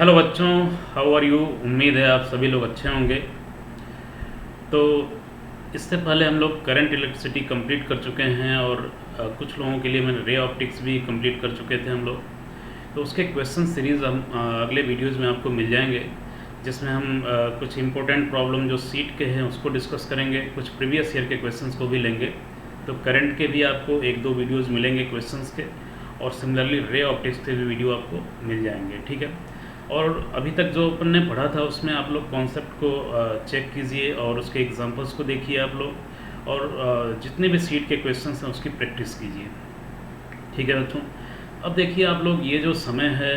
Hello बच्चों, how are you. उम्मीद है आप सभी लोग अच्छे होंगे। तो इससे पहले हम लोग करंट इलेक्ट्रिसिटी कंप्लीट कर चुके हैं और कुछ लोगों के लिए मैंने रे ऑप्टिक्स भी कंप्लीट कर चुके थे हम लोग। तो उसके क्वेश्चन सीरीज़ हम अगले वीडियोज़ में आपको मिल जाएंगे, जिसमें हम कुछ इंपॉर्टेंट प्रॉब्लम जो सीट के हैं उसको डिस्कस करेंगे, कुछ प्रीवियस ईयर के क्वेश्चंस को भी लेंगे। तो करंट के भी आपको एक दो वीडियोज़ मिलेंगे क्वेश्चंस के, और सिमिलरली रे ऑप्टिक्स के भी वीडियो आपको मिल जाएंगे, ठीक है। और अभी तक जो अपन ने पढ़ा था उसमें आप लोग कॉन्सेप्ट को चेक कीजिए और उसके एग्जांपल्स को देखिए आप लोग, और जितने भी सीट के क्वेश्चंस हैं उसकी प्रैक्टिस कीजिए, ठीक है बच्चों। अब देखिए आप लोग, ये जो समय है,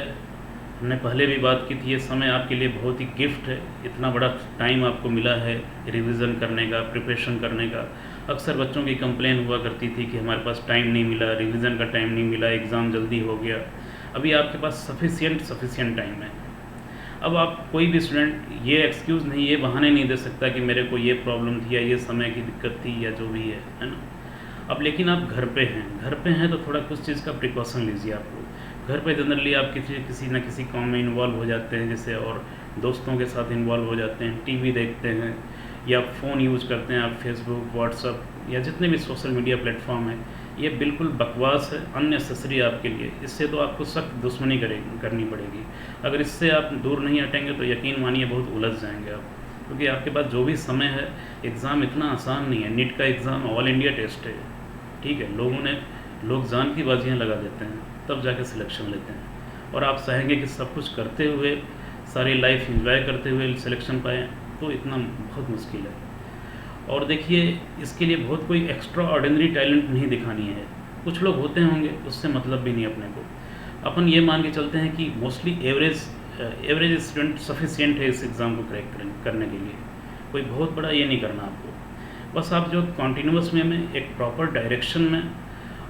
हमने पहले भी बात की थी, ये समय आपके लिए बहुत ही गिफ्ट है। इतना बड़ा टाइम आपको मिला है रिवीजन करने का, प्रिपरेशन करने का। अक्सर बच्चों की कंप्लेन हुआ करती थी कि हमारे पास टाइम नहीं मिला, रिवीजन का टाइम नहीं मिला, एग्ज़ाम जल्दी हो गया। अभी आपके पास सफिशिएंट टाइम है। अब आप कोई भी स्टूडेंट ये एक्सक्यूज़ नहीं, ये बहाने नहीं दे सकता कि मेरे को ये प्रॉब्लम थी या ये समय की दिक्कत थी या जो भी है ना। अब लेकिन आप घर पे हैं तो थोड़ा कुछ चीज़ का प्रिकॉशन लीजिए आप लोग। घर पे जनरली आप किसी न किसी काम में इन्वॉल्व हो जाते हैं जैसे, और दोस्तों के साथ इन्वॉल्व हो जाते हैं, टीवी देखते हैं या फ़ोन यूज़ करते हैं आप, फेसबुक, व्हाट्सअप या जितने भी सोशल मीडिया प्लेटफॉर्म है। ये बिल्कुल बकवास है, अननेसेसरी आपके लिए। इससे तो आपको सख्त दुश्मनी करनी पड़ेगी। अगर इससे आप दूर नहीं हटेंगे तो यकीन मानिए बहुत उलझ जाएंगे आप, क्योंकि आपके पास जो भी समय है, एग्ज़ाम इतना आसान नहीं है। नीट का एग्ज़ाम ऑल इंडिया टेस्ट है, ठीक है। लोग जान की बाजियाँ लगा देते हैं तब जाके सिलेक्शन लेते हैं, और आप चाहेंगे कि सब कुछ करते हुए, सारी लाइफ एंजॉय करते हुए सिलेक्शन पाएँ, तो इतना बहुत मुश्किल है। और देखिए, इसके लिए बहुत कोई एक्स्ट्रा ऑर्डिनरी टैलेंट नहीं दिखानी है। कुछ लोग होते होंगे, उससे मतलब भी नहीं अपने को। अपन ये मान के चलते हैं कि मोस्टली एवरेज स्टूडेंट सफिशिएंट है इस एग्ज़ाम को क्रैक करने के लिए। कोई बहुत बड़ा ये नहीं करना आपको। बस आप जो कॉन्टीन्यूअस वे में एक प्रॉपर डायरेक्शन में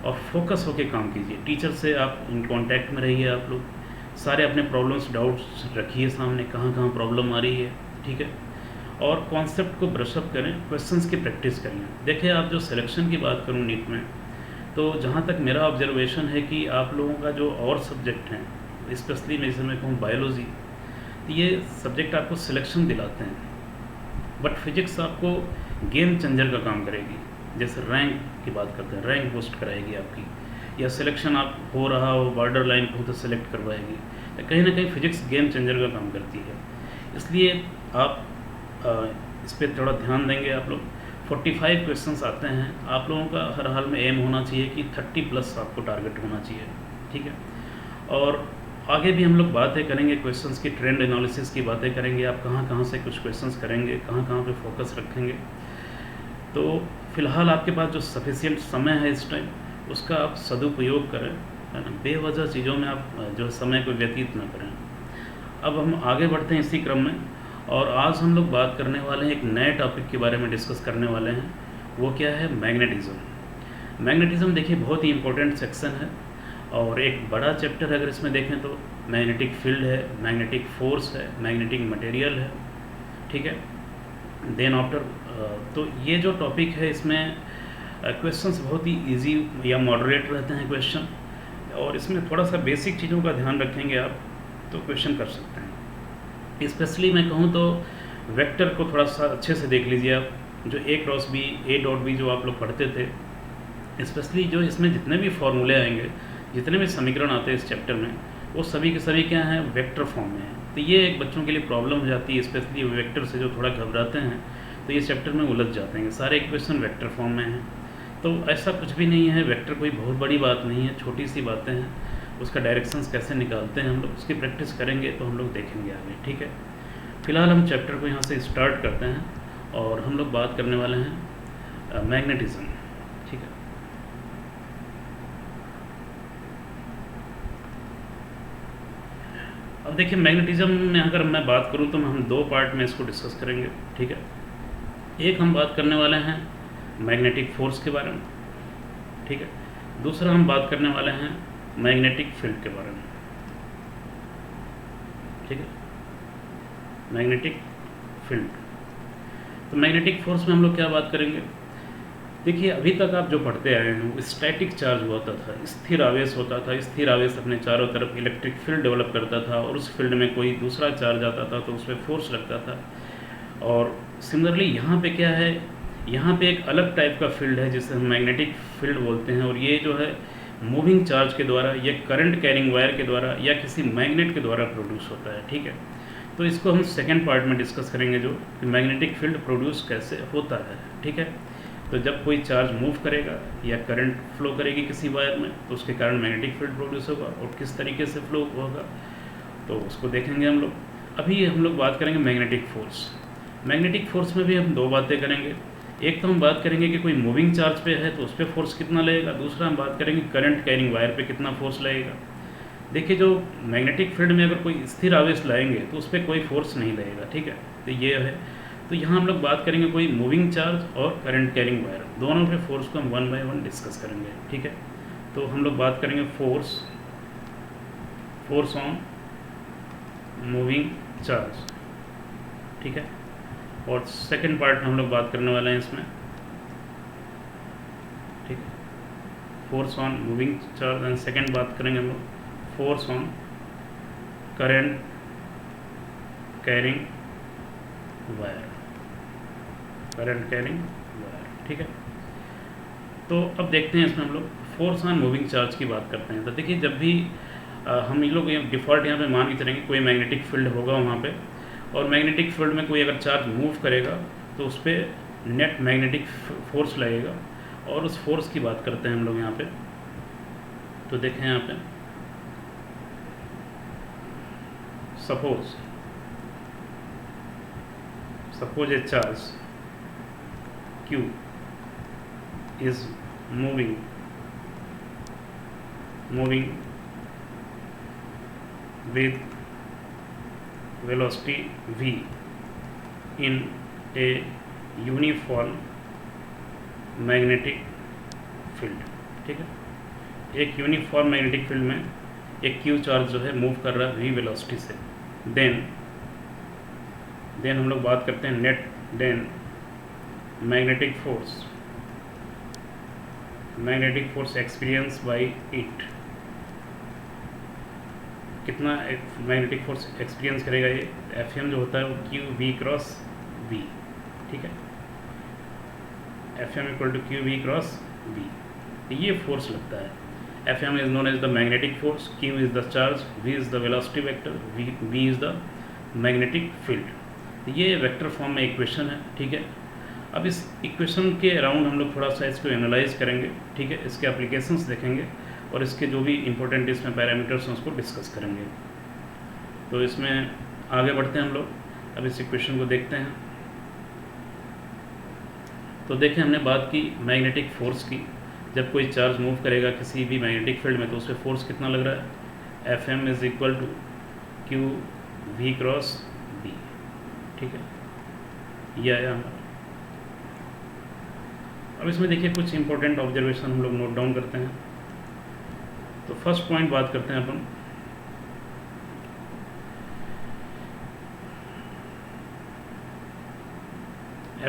और फोकस होकर काम कीजिए। टीचर से आप इन कॉन्टैक्ट में रहिए आप लोग। सारे अपने प्रॉब्लम्स, डाउट्स रखिए सामने, कहाँ प्रॉब्लम आ रही है, ठीक है। और कॉन्सेप्ट को ब्रशअप करें, क्वेश्चंस की प्रैक्टिस करें। देखिए, आप जो सिलेक्शन की बात करूँ नीट में, तो जहाँ तक मेरा ऑब्जर्वेशन है कि आप लोगों का जो और सब्जेक्ट हैं, स्पेशली मैं जैसे मैं कहूँ बायोलॉजी, तो ये सब्जेक्ट आपको सिलेक्शन दिलाते हैं, बट फिजिक्स आपको गेम चेंजर का काम करेगी। जैसे रैंक की बात करते हैं, रैंक बूस्ट कराएगी आपकी, या सिलेक्शन आप हो रहा हो बॉर्डर लाइन को तो सिलेक्ट करवाएगी। कहीं ना कहीं फिजिक्स गेम चेंजर का काम करती है। इसलिए आप इस पर थोड़ा ध्यान देंगे आप लोग। 45 क्वेश्चंस आते हैं, आप लोगों का हर हाल में एम होना चाहिए कि 30+ आपको टारगेट होना चाहिए, ठीक है। और आगे भी हम लोग बातें करेंगे क्वेश्चंस की, ट्रेंड एनालिसिस की बातें करेंगे, आप कहाँ से कुछ क्वेश्चंस करेंगे, कहाँ पे फोकस रखेंगे। तो फिलहाल आपके पास जो सफिशिएंट समय है इस टाइम, उसका आप सदुपयोग करें, है ना। बेवजह चीज़ों में आप जो समय को व्यतीत ना करें। अब हम आगे बढ़ते हैं इसी क्रम में, और आज हम लोग बात करने वाले हैं एक नए टॉपिक के बारे में डिस्कस करने वाले हैं। वो क्या है? मैग्नेटिज़्म। मैग्नेटिज़्म देखिए बहुत ही इम्पोर्टेंट सेक्शन है, और एक बड़ा चैप्टर अगर इसमें देखें तो मैग्नेटिक फील्ड है, मैग्नेटिक फोर्स है, मैग्नेटिक मटेरियल है, ठीक है। देन आफ्टर तो ये जो टॉपिक है, इसमें क्वेश्चंस बहुत ही इजी या मॉडरेट रहते हैं क्वेश्चन, और इसमें थोड़ा सा बेसिक चीज़ों का ध्यान रखेंगे आप तो क्वेश्चन कर सकते हैं। स्पेशली मैं कहूँ तो वेक्टर को थोड़ा सा अच्छे से देख लीजिए आप। जो A डॉट बी जो आप लोग पढ़ते थे, स्पेशली जो इसमें जितने भी फॉर्मूले आएंगे, जितने भी समीकरण आते हैं इस चैप्टर में, वो सभी के सभी क्या हैं? वेक्टर फॉर्म में हैं। तो ये एक बच्चों के लिए प्रॉब्लम हो जाती है, स्पेशली वेक्टर से जो थोड़ा घबराते हैं तो ये चैप्टर में उलझ जाते हैं। सारे इक्वेशन वेक्टर फॉर्म में हैं। तो ऐसा कुछ भी नहीं है, वेक्टर कोई बहुत बड़ी बात नहीं है, छोटी सी बातें हैं। उसका डायरेक्शंस कैसे निकालते हैं हम लोग, उसकी प्रैक्टिस करेंगे तो हम लोग देखेंगे आगे, ठीक है। फिलहाल हम चैप्टर को यहाँ से स्टार्ट करते हैं, और हम लोग बात करने वाले हैं मैग्नेटिज्म, ठीक है। अब देखिए, मैग्नेटिज्म में अगर मैं बात करूँ तो हम दो पार्ट में इसको डिस्कस करेंगे, ठीक है। एक हम बात करने वाले हैं मैग्नेटिक फोर्स के बारे में, ठीक है। दूसरा हम बात करने वाले हैं मैग्नेटिक फील्ड के बारे में, ठीक है। मैग्नेटिक फील्ड, तो मैग्नेटिक फोर्स में हम लोग क्या बात करेंगे? देखिए अभी तक आप जो पढ़ते आए हैं वो स्टैटिक चार्ज होता था, स्थिर आवेश होता था। स्थिर आवेश अपने चारों तरफ इलेक्ट्रिक फील्ड डेवलप करता था और उस फील्ड में कोई दूसरा चार्ज आता था तो उस पर फोर्स लगता था। और सिमिलरली यहाँ पे क्या है, यहाँ पे एक अलग टाइप का फील्ड है जिसे हम मैग्नेटिक फील्ड बोलते हैं, और ये जो है मूविंग चार्ज के द्वारा या करंट कैरिंग वायर के द्वारा या किसी मैग्नेट के द्वारा प्रोड्यूस होता है। ठीक है, तो इसको हम सेकेंड पार्ट में डिस्कस करेंगे, जो कि मैग्नेटिक फील्ड प्रोड्यूस कैसे होता है। ठीक है, तो जब कोई चार्ज मूव करेगा या करंट फ्लो करेगी किसी वायर में तो उसके कारण मैग्नेटिक फील्ड प्रोड्यूस होगा, और किस तरीके से फ्लो होगा तो उसको देखेंगे हम लोग। अभी हम लोग बात करेंगे मैग्नेटिक फोर्स। मैग्नेटिक फोर्स में भी हम दो बातें करेंगे। एक तो हम बात करेंगे कि कोई मूविंग चार्ज पे है तो उस पर फोर्स कितना लगेगा, दूसरा हम बात करेंगे करंट कैरिंग वायर पे कितना फोर्स लगेगा। देखिए जो मैग्नेटिक फील्ड में अगर कोई स्थिर आवेश लाएंगे तो उस पर कोई फोर्स नहीं लगेगा। ठीक है, तो ये है। तो यहाँ हम लोग बात करेंगे कोई मूविंग चार्ज और करंट कैरिंग वायर, दोनों पे फोर्स को हम वन बाय वन डिस्कस करेंगे। ठीक है, तो हम लोग बात करेंगे फोर्स ऑन मूविंग चार्ज। ठीक है, और सेकंड पार्ट हम लोग बात करने वाले हैं इसमें। ठीक है, force on moving charge, and second बात करेंगे हम लोग force on current carrying wire. Current carrying wire. ठीक है, तो अब देखते हैं इसमें हम लोग फोर्स ऑन मूविंग चार्ज की बात करते हैं। तो देखिए जब भी हम लोग डिफ़ॉल्ट यहाँ पे मान के चलेंगे कोई मैग्नेटिक फील्ड होगा वहाँ पे, और मैग्नेटिक फील्ड में कोई अगर चार्ज मूव करेगा तो उस पर नेट मैग्नेटिक फोर्स लगेगा, और उस फोर्स की बात करते हैं हम लोग यहाँ पे। तो देखें यहाँ पे, suppose A charge Q is moving with velocity v in a uniform magnetic field। ठीक है, एक यूनिफॉर्म मैग्नेटिक फील्ड में एक Q चार्ज जो है मूव कर रहा है v वेलोसिटी से। देन हम लोग बात करते हैं then magnetic force experience by इट। कितना मैग्नेटिक फोर्स एक्सपीरियंस करेगा ये, Fm जो होता है वो QV क्रॉस V। ठीक है, Fm equal to QV cross V, ये फोर्स लगता है। Fm is known as the magnetic force, Q is the charge, V is the velocity vector, V is the magnetic field. ये vector form में equation है। ठीक है, अब इस इक्वेशन के अराउंड हम लोग थोड़ा सा इसको एनालाइज करेंगे। ठीक है, इसके एप्लीकेशंस देखेंगे और इसके जो भी इंपॉर्टेंट इसमें पैरामीटर्स हैं उसको डिस्कस करेंगे। तो इसमें आगे बढ़ते हैं हम लोग, अब इस इक्वेशन को देखते हैं। तो देखें हमने बात की मैग्नेटिक फोर्स की, जब कोई चार्ज मूव करेगा किसी भी मैग्नेटिक फील्ड में तो उस पर फोर्स कितना लग रहा है, Fm is equal to QV cross V। ठीक है, यह आया हमारा। अब इसमें देखिए कुछ इंपॉर्टेंट ऑब्जर्वेशन हम लोग नोट डाउन करते हैं। तो फर्स्ट पॉइंट बात करते हैं अपन,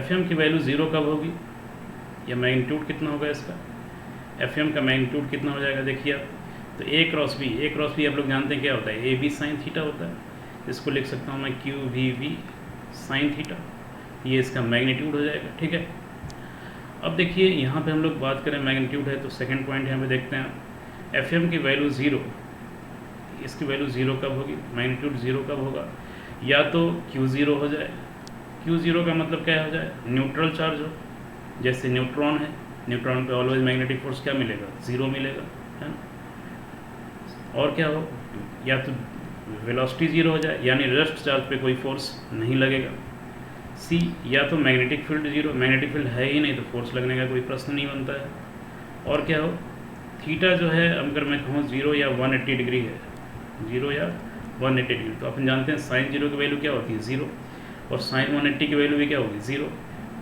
Fm की वैल्यू 0 कब होगी, या मैग्नीट्यूड कितना होगा इसका, Fm का मैग्नीट्यूड कितना हो जाएगा। देखिए आप, तो A क्रॉस B आप लोग जानते हैं क्या होता है, AB साइन थीटा होता है। इसको लिख सकता हूँ मैं QVV साइन थीटा, ये इसका मैग्नीट्यूड हो जाएगा। ठीक है, अब देखिए यहाँ पे हम लोग बात करें मैग्नीट्यूड है तो सेकंड पॉइंट यहाँ पे देखते हैं Fm की वैल्यू 0, इसकी वैल्यू 0 कब होगी, मैग्नीट्यूड 0 कब होगा, या तो Q0 हो जाए। Q0 का मतलब क्या हो जाए, न्यूट्रल चार्ज हो, जैसे न्यूट्रॉन है, न्यूट्रॉन पे ऑलवेज मैग्नेटिक फोर्स क्या मिलेगा, 0 मिलेगा, है ना। और क्या हो, या तो वेलोसिटी 0 हो जाए, यानी रेस्ट चार्ज पे कोई फोर्स नहीं लगेगा। C, या तो मैग्नेटिक फील्ड 0, मैग्नेटिक फील्ड है ही नहीं तो फोर्स लगने का कोई प्रश्न नहीं बनता है। और क्या हो, थीटा जो है अगर मैं कहूँ 0 या 180 डिग्री है, 0 या 180 डिग्री, तो अपन जानते हैं साइन 0 की वैल्यू क्या होती है 0, और साइन 180 की वैल्यू भी क्या होगी 0,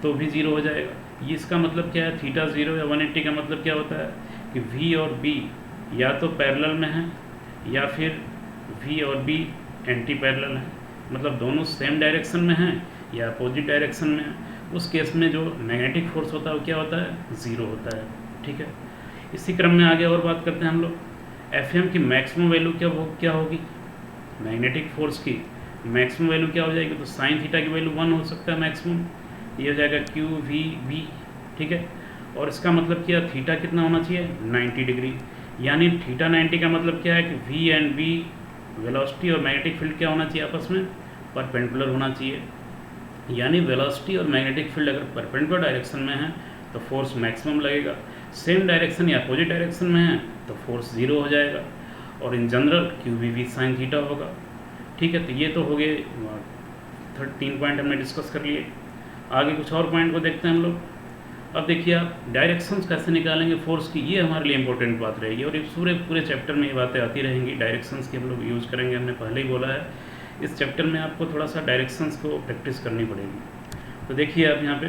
तो भी 0 हो जाएगा। ये इसका मतलब क्या है, थीटा 0 या 180 का मतलब क्या होता है कि V और B या तो पैरेलल में है या फिर V और B एंटी पैरेलल है, मतलब दोनों सेम डायरेक्शन में हैं या अपोजिट डायरेक्शन में है। उस केस में जो मैग्नेटिक फोर्स होता है वो क्या होता है, ज़ीरो होता है। ठीक है, इसी क्रम में आगे और बात करते हैं हम लोग। एफ की मैक्सिमम वैल्यू क्या होगी, मैग्नेटिक फोर्स की मैक्सिमम वैल्यू क्या हो जाएगी, तो साइन थीटा की वैल्यू 1 हो सकता है मैक्सिमम, ये हो जाएगा क्यू वी वी। ठीक है, और इसका मतलब क्या, थीटा कितना होना चाहिए, 90 डिग्री, यानी थीटा 90 का मतलब क्या है कि वी एंड वी वेलोसिटी और मैग्नेटिक फील्ड क्या होना चाहिए, आपस में परपेंडिकुलर होना चाहिए। यानी वेलोसिटी और मैग्नेटिक फील्ड अगर परपेंडिकुलर डायरेक्शन में है तो फोर्स मैक्सिमम लगेगा, सेम डायरेक्शन या अपोजिट डायरेक्शन में है तो फोर्स ज़ीरो हो जाएगा, और in general q v v sine theta होगा। ठीक है, तो ये तो हो गए 3 पॉइंट हमने डिस्कस कर लिए। आगे कुछ और पॉइंट को देखते हैं हम लोग। अब देखिए आप डायरेक्शंस कैसे निकालेंगे फोर्स की, ये हमारे लिए इंपॉर्टेंट बात रहेगी, और इस पूरे चैप्टर में ये बातें आती रहेंगी। डायरेक्शंस की हम लोग यूज़ करेंगे, हमने पहले ही बोला है, इस चैप्टर में आपको थोड़ा सा डायरेक्शंस को प्रैक्टिस करनी पड़ेगी। तो देखिए आप यहाँ पे,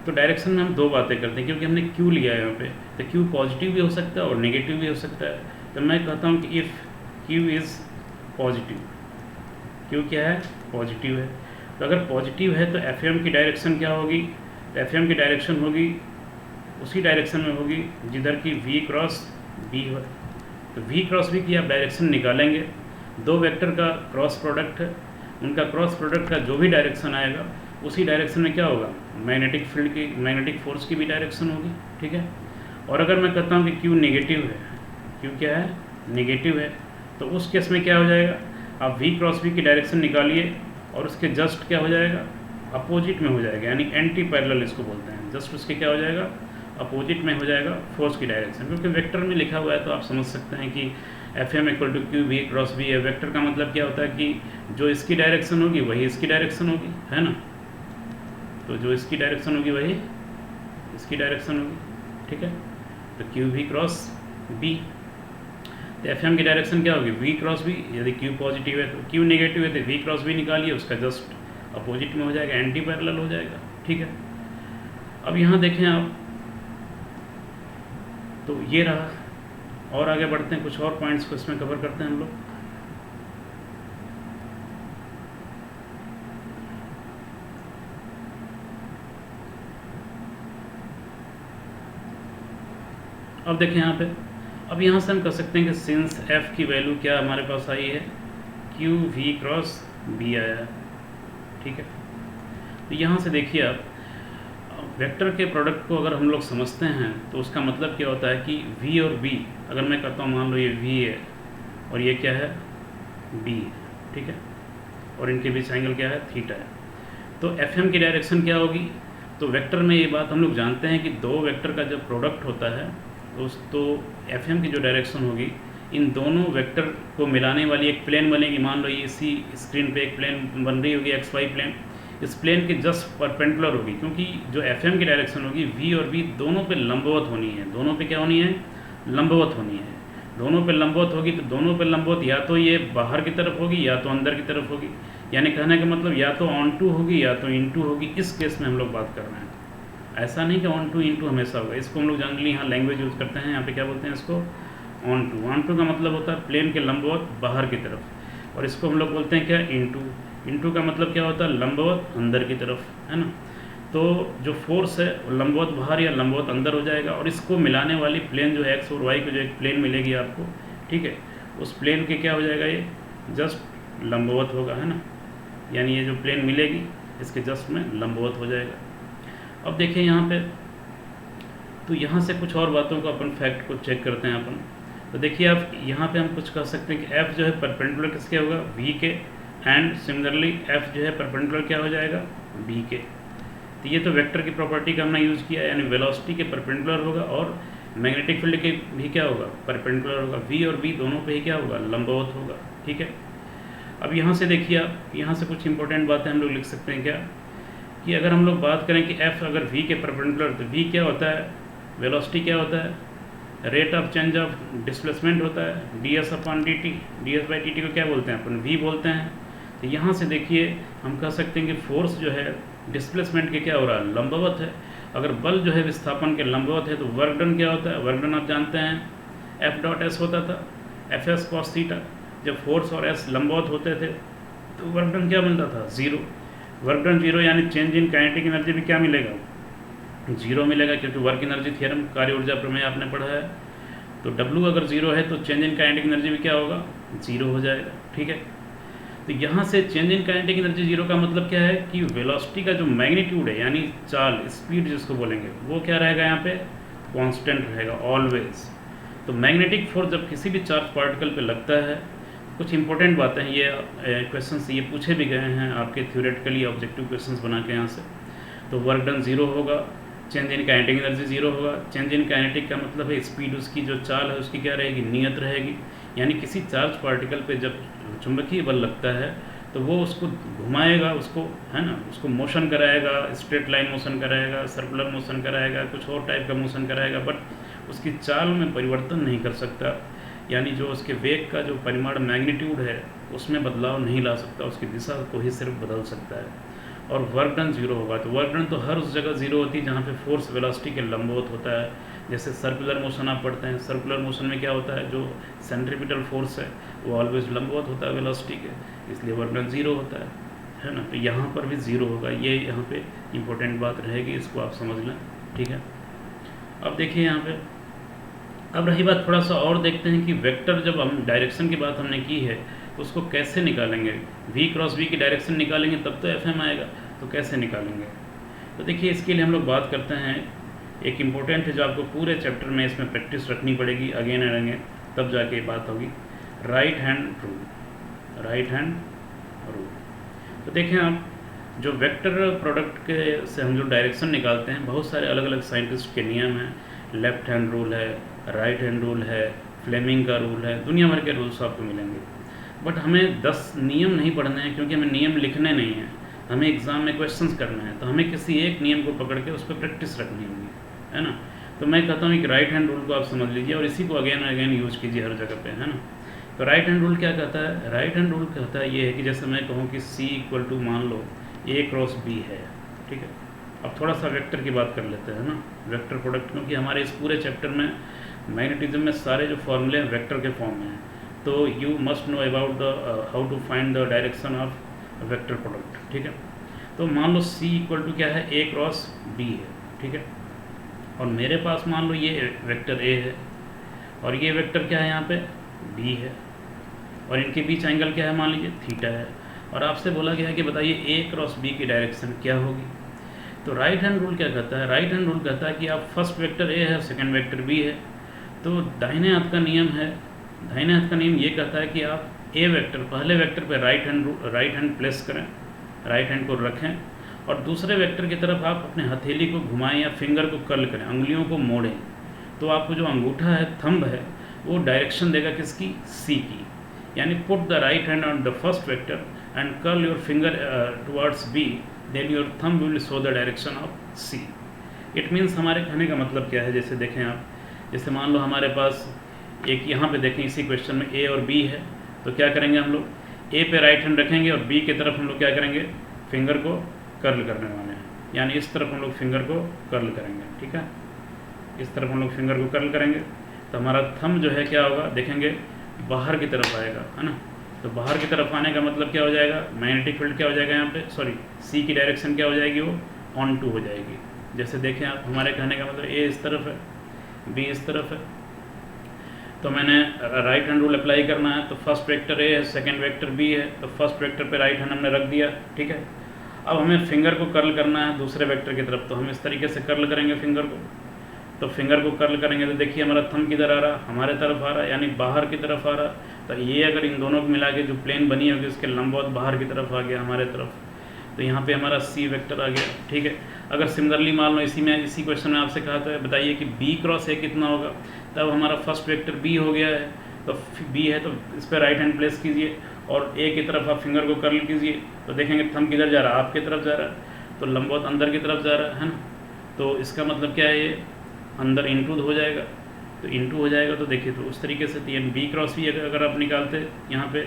तो डायरेक्शन में हम दो बातें करते हैं, क्योंकि हमने क्यू लिया है यहाँ पे, तो क्यू पॉजिटिव भी हो सकता है और नेगेटिव भी हो सकता है। तो मैं कहता हूँ कि if Q is positive, Q क्या है, पॉजिटिव है, तो अगर पॉजिटिव है तो एफ की डायरेक्शन क्या होगी, तो एफ की डायरेक्शन होगी उसी डायरेक्शन में होगी जिधर की v क्रॉस b हो। तो v क्रॉस b की आप डायरेक्शन निकालेंगे, दो वेक्टर का क्रॉस प्रोडक्ट है, उनका क्रॉस प्रोडक्ट का जो भी डायरेक्शन आएगा उसी डायरेक्शन में क्या होगा, मैग्नेटिक फील्ड की, मैग्नेटिक फोर्स की भी डायरेक्शन होगी। ठीक है, और अगर मैं कहता हूँ कि क्यू नेगेटिव है, क्यू क्या है, नेगेटिव है, तो उस केस में क्या हो जाएगा, आप v क्रॉस b की डायरेक्शन निकालिए और उसके जस्ट क्या हो जाएगा, अपोजिट में हो जाएगा, यानी एंटी पैरेलल इसको बोलते हैं, जस्ट उसके क्या हो जाएगा, अपोजिट में हो जाएगा फोर्स की डायरेक्शन। क्योंकि वेक्टर में लिखा हुआ है तो आप समझ सकते हैं कि f m equal to q v cross b है। वेक्टर का मतलब क्या होता है कि जो इसकी डायरेक्शन होगी वही इसकी डायरेक्शन होगी, है ना, तो जो इसकी डायरेक्शन होगी वही इसकी डायरेक्शन होगी। ठीक है, तो क्यू वी क्रॉस बी, तो एफ एम की डायरेक्शन क्या होगी, वी क्रॉस बी, यदि क्यू पॉजिटिव है तो, क्यू नेगेटिव है तो वी क्रॉस बी निकालिए, उसका जस्ट अपोजिट में हो जाएगा, एंटी पैरेलल हो जाएगा। ठीक है, अब यहाँ देखें आप, तो ये रहा, और आगे बढ़ते हैं, कुछ और पॉइंट्स को इसमें कवर करते हैं हम लोग। अब देखें यहाँ पे, अब यहाँ से हम कह सकते हैं कि सिंस f की वैल्यू क्या हमारे पास आई है, क्यू वी क्रॉस बी आया है। ठीक है, तो यहाँ से देखिए आप, वेक्टर के प्रोडक्ट को अगर हम लोग समझते हैं तो उसका मतलब क्या होता है कि v और b, अगर मैं कहता हूँ मान लो ये v है और ये क्या है, b, ठीक है, और इनके बीच एंगल क्या है, थीटा है, तो fm की डायरेक्शन क्या होगी, तो वेक्टर में ये बात हम लोग जानते हैं कि दो वेक्टर का जब प्रोडक्ट होता है तो fm की जो डायरेक्शन होगी, इन दोनों वेक्टर को मिलाने वाली एक प्लेन बनेगी। मान लो ये इसी स्क्रीन पे एक प्लेन बन रही होगी, XY प्लेन, इस प्लेन के जस्ट परपेंडिकुलर होगी, क्योंकि जो fm की डायरेक्शन होगी v और b दोनों पे लंबवत होनी है, दोनों पे क्या होनी है, लंबवत होनी है। दोनों पे लंबवत होगी तो दोनों पे लंबवत या तो ये बाहर की तरफ होगी या तो अंदर की तरफ होगी, यानी कहने का मतलब या तो ऑन टू होगी या तो इन टू होगी। इस केस में हम लोग बात कर रहे हैं, ऐसा नहीं कि ऑन टू इन टू हमेशा होगा। इसको हम लोग जनरली यहाँ लैंग्वेज यूज़ करते हैं, यहाँ पे क्या बोलते हैं इसको, ऑन टू। ऑन टू का मतलब होता है प्लेन के लंबवत बाहर की तरफ, और इसको हम लोग बोलते हैं क्या, इन टू। इन टू का मतलब क्या होता है, लंबवत अंदर की तरफ, है ना। तो जो फोर्स है वो लंबवत बाहर या लंबवत अंदर हो जाएगा, और इसको मिलाने वाली प्लेन जो है एक्स और वाई की जो एक प्लेन मिलेगी आपको, ठीक है, उस प्लेन के क्या हो जाएगा, ये जस्ट लंबवत होगा, है ना, यानी ये जो प्लेन मिलेगी इसके जस्ट में लंबवत हो जाएगा। अब देखिए यहाँ पे, तो यहाँ से कुछ और बातों को अपन फैक्ट को चेक करते हैं अपन। तो देखिए आप यहाँ पे हम कुछ कह सकते हैं कि f जो है परपेंडिकुलर किसके होगा, v के, एंड सिमिलरली f जो है परपेंडिकुलर क्या हो जाएगा, b के। तो ये तो वेक्टर की प्रॉपर्टी का हमने यूज़ किया, यानी वेलोसिटी के परपेंडिकुलर होगा और मैग्नेटिक फील्ड के भी क्या होगा, परपेंडिकुलर होगा। v और b दोनों पे ही क्या होगा, लंबवत होगा। ठीक है, अब यहाँ से देखिए आप, यहाँ से कुछ इंपॉर्टेंट बातें हम लोग लिख सकते हैं क्या, कि अगर हम लोग बात करें कि f अगर v के परपेंडिकुलर, तो v क्या होता है, वेलोसिटी क्या होता है, rate of change of displacement होता है, ds upon dt, ds by dt को क्या बोलते हैं अपन, v बोलते हैं। तो यहाँ से देखिए हम कह सकते हैं कि फोर्स जो है डिस्प्लेसमेंट के क्या हो रहा है, लंबवत है। अगर बल जो है विस्थापन के लंबवत है तो वर्क डन क्या होता है, वर्क डन आप जानते हैं F डॉट S होता था, Fs cos थीटा। जब फोर्स और S लंबवत होते थे तो वर्क डन क्या बनता था, ज़ीरो। वर्क डन जीरो यानी चेंज इन काइनेटिक एनर्जी भी क्या मिलेगा, जीरो मिलेगा, क्योंकि वर्क एनर्जी थ्योरम कार्य ऊर्जा प्रमेय आपने पढ़ा है। तो W अगर जीरो है तो चेंज इन काइनेटिक एनर्जी भी क्या होगा, जीरो हो जाएगा। ठीक है, तो यहाँ से change in kinetic energy zero का मतलब क्या है कि वेलोसिटी का जो मैग्नीट्यूड है यानी चाल, स्पीड जिसको बोलेंगे, वो क्या रहेगा यहाँ पे, कांस्टेंट रहेगा ऑलवेज। तो मैग्नेटिक फोर्स जब किसी भी चार्ज पार्टिकल पे लगता है, कुछ इंपॉर्टेंट बातें हैं, ये क्वेश्चंस ये पूछे भी गए हैं आपके थ्योरेटिकली ऑब्जेक्टिव क्वेश्चंस बना के यहाँ से। तो वर्क डन जीरो होगा, change in kinetic energy zero होगा। चेंज इन काइनेटिक का मतलब है स्पीड, उसकी जो चाल है उसकी क्या रहेगी, नियत रहेगी। यानी किसी चार्ज पार्टिकल पे जब चुंबकीय बल लगता है तो वो उसको घुमाएगा, उसको है ना, उसको मोशन कराएगा, स्ट्रेट लाइन मोशन कराएगा, सर्कुलर मोशन कराएगा, कुछ और टाइप का मोशन कराएगा, बट उसकी चाल में परिवर्तन नहीं कर सकता। यानी जो उसके वेग का जो परिमाण मैग्नीट्यूड है उसमें बदलाव नहीं ला सकता, उसकी दिशा को ही सिर्फ बदल सकता है। और वर्क डन जीरो होगा, तो वर्क डन तो हर उस जगह जीरो होती है जहाँ पे फोर्स वेलोसिटी के लंबवत होता है। जैसे सर्कुलर मोशन आप पढ़ते हैं, सर्कुलर मोशन में क्या होता है, जो सेंट्रीपिटल फोर्स है वो ऑलवेज लंबवत होता है वेलोसिटी के, इसलिए वर्क डन जीरो होता है ना। तो यहाँ पर भी जीरो होगा, ये यहाँ पे इंपॉर्टेंट बात रहेगी, इसको आप समझ लें। ठीक है, अब देखिए यहाँ पे, अब रही बात, थोड़ा सा और देखते हैं कि वेक्टर, जब हम डायरेक्शन की बात हमने की है तो उसको कैसे निकालेंगे। V क्रॉस V की डायरेक्शन निकालेंगे तब तो FM आएगा, तो कैसे निकालेंगे। तो देखिए इसके लिए हम लोग बात करते हैं, एक इम्पोर्टेंट है जो आपको पूरे चैप्टर में इसमें प्रैक्टिस रखनी पड़ेगी अगेन एंड अगेन, तब जाके ये बात होगी, right hand rule. Right hand rule, तो देखें आप, जो वेक्टर प्रोडक्ट के से हम जो डायरेक्शन निकालते हैं, बहुत सारे अलग अलग साइंटिस्ट के नियम हैं। लेफ्ट हैंड रूल है, राइट हैंड रूल है, फ्लेमिंग का रूल है, दुनिया भर के रूल्स आपको मिलेंगे। बट हमें 10 नियम नहीं पढ़ने हैं, क्योंकि हमें नियम लिखने नहीं हैं, हमें एग्ज़ाम में क्वेश्चंस करना है, तो हमें किसी एक नियम को पकड़ के उस पर प्रैक्टिस रखनी होगी, है ना। तो मैं कहता हूँ कि राइट हैंड रूल को आप समझ लीजिए और इसी को अगेन अगेन यूज कीजिए हर जगह पे, है ना। तो राइट हैंड रूल क्या कहता है, राइट हैंड रूल कहता है ये है कि जैसे मैं कहूँ कि C इक्वल टू मान लो A क्रॉस B है, ठीक है। अब थोड़ा सा वेक्टर की बात कर लेते हैं ना, वेक्टर प्रोडक्ट, क्योंकि हमारे इस पूरे चैप्टर में मैग्नेटिज्म में सारे जो फॉर्मूले हैं वेक्टर के फॉर्म में हैं। तो you must know about the how to find the direction of vector product, ठीक है। तो मान लो C इक्वल टू क्या है, A क्रॉस B है, ठीक है। और मेरे पास मान लो ये वेक्टर A है और ये वेक्टर क्या है यहाँ पे B है, और इनके बीच एंगल क्या है, मान लीजिए थीटा है। और आपसे बोला गया है कि बताइए A क्रॉस B की डायरेक्शन क्या होगी। तो राइट हैंड रूल क्या कहता है, राइट हैंड रूल कहता है कि आप फर्स्ट वेक्टर A है, सेकंड वेक्टर B है, तो दाहिने हाथ का नियम है, दाहिने हाथ का नियम ये कहता है कि आप A वेक्टर, पहले वेक्टर पे राइट हैंड प्लेस करें, राइट हैंड को रखें, और दूसरे वेक्टर की तरफ आप अपने हथेली को घुमाएं या फिंगर को कर्ल करें, उंगलियों को मोड़ें। तो आपको जो अंगूठा है, थंब है, वो डायरेक्शन देगा किसकी, C की। यानी put the right hand on the first vector and curl your finger towards B, then your thumb will show the direction of C। It means, हमारे कहने का मतलब क्या है, जैसे देखें आप, जैसे मान लो हमारे पास एक यहाँ पे देखें इसी क्वेश्चन में A और B है, तो क्या करेंगे हम लोग, A पे राइट हैंड रखेंगे और B की तरफ हम लोग क्या करेंगे, फिंगर को कर्ल करने वाले हैं। यानी इस तरफ हम लोग फिंगर को कर्ल करेंगे, ठीक है, इस तरफ हम लोग फिंगर को कर्ल करेंगे, तो हमारा थंब जो है क्या होगा, देखेंगे बाहर की तरफ आएगा, है ना। तो बाहर की तरफ आने का मतलब क्या हो जाएगा, मैग्नेटिक फील्ड क्या हो जाएगा यहाँ पे, सॉरी, C की डायरेक्शन क्या हो जाएगी, वो ऑन टू हो जाएगी। जैसे देखें आप, हमारे कहने का मतलब A इस तरफ है, B इस तरफ है, तो मैंने राइट हैंड रूल अप्लाई करना है, तो फर्स्ट वेक्टर A है, सेकंड वेक्टर B है, तो फर्स्ट वेक्टर पे राइट हैंड हमने रख दिया, ठीक है। अब हमें फिंगर को कर्ल करना है दूसरे वेक्टर की तरफ, तो हम इस तरीके से कर्ल करेंगे फिंगर को। तो फिंगर को कर्ल करेंगे तो देखिए हमारा थंब किधर आ रहा, हमारे तरफ आ रहा, यानी बाहर की तरफ आ रहा। तो ये अगर इन दोनों को मिला के जो प्लेन बनी होगी उसके लंबवत बाहर की तरफ आ गया हमारे तरफ, तो यहाँ पे हमारा C वेक्टर आ गया, ठीक है। अगर सिमिलरली मान लो इसी क्वेश्चन में आपसे कहा था बताइए कि B क्रॉस A कितना होगा, तब हमारा फर्स्ट वेक्टर B हो गया है, तो B है तो इस पर राइट हैंड प्लेस कीजिए और A की तरफ आप फिंगर को कर्ल कीजिए, तो देखेंगे थंब किधर जा रहा है, आपकी तरफ जा रहा है, तो लंबवत अंदर की तरफ जा रहा है ना। तो इसका मतलब क्या है, ये अंदर इंटू हो जाएगा, तो इंटू हो जाएगा, तो देखिए तो उस तरीके से यानी B क्रॉस B अगर आप निकालते यहाँ पे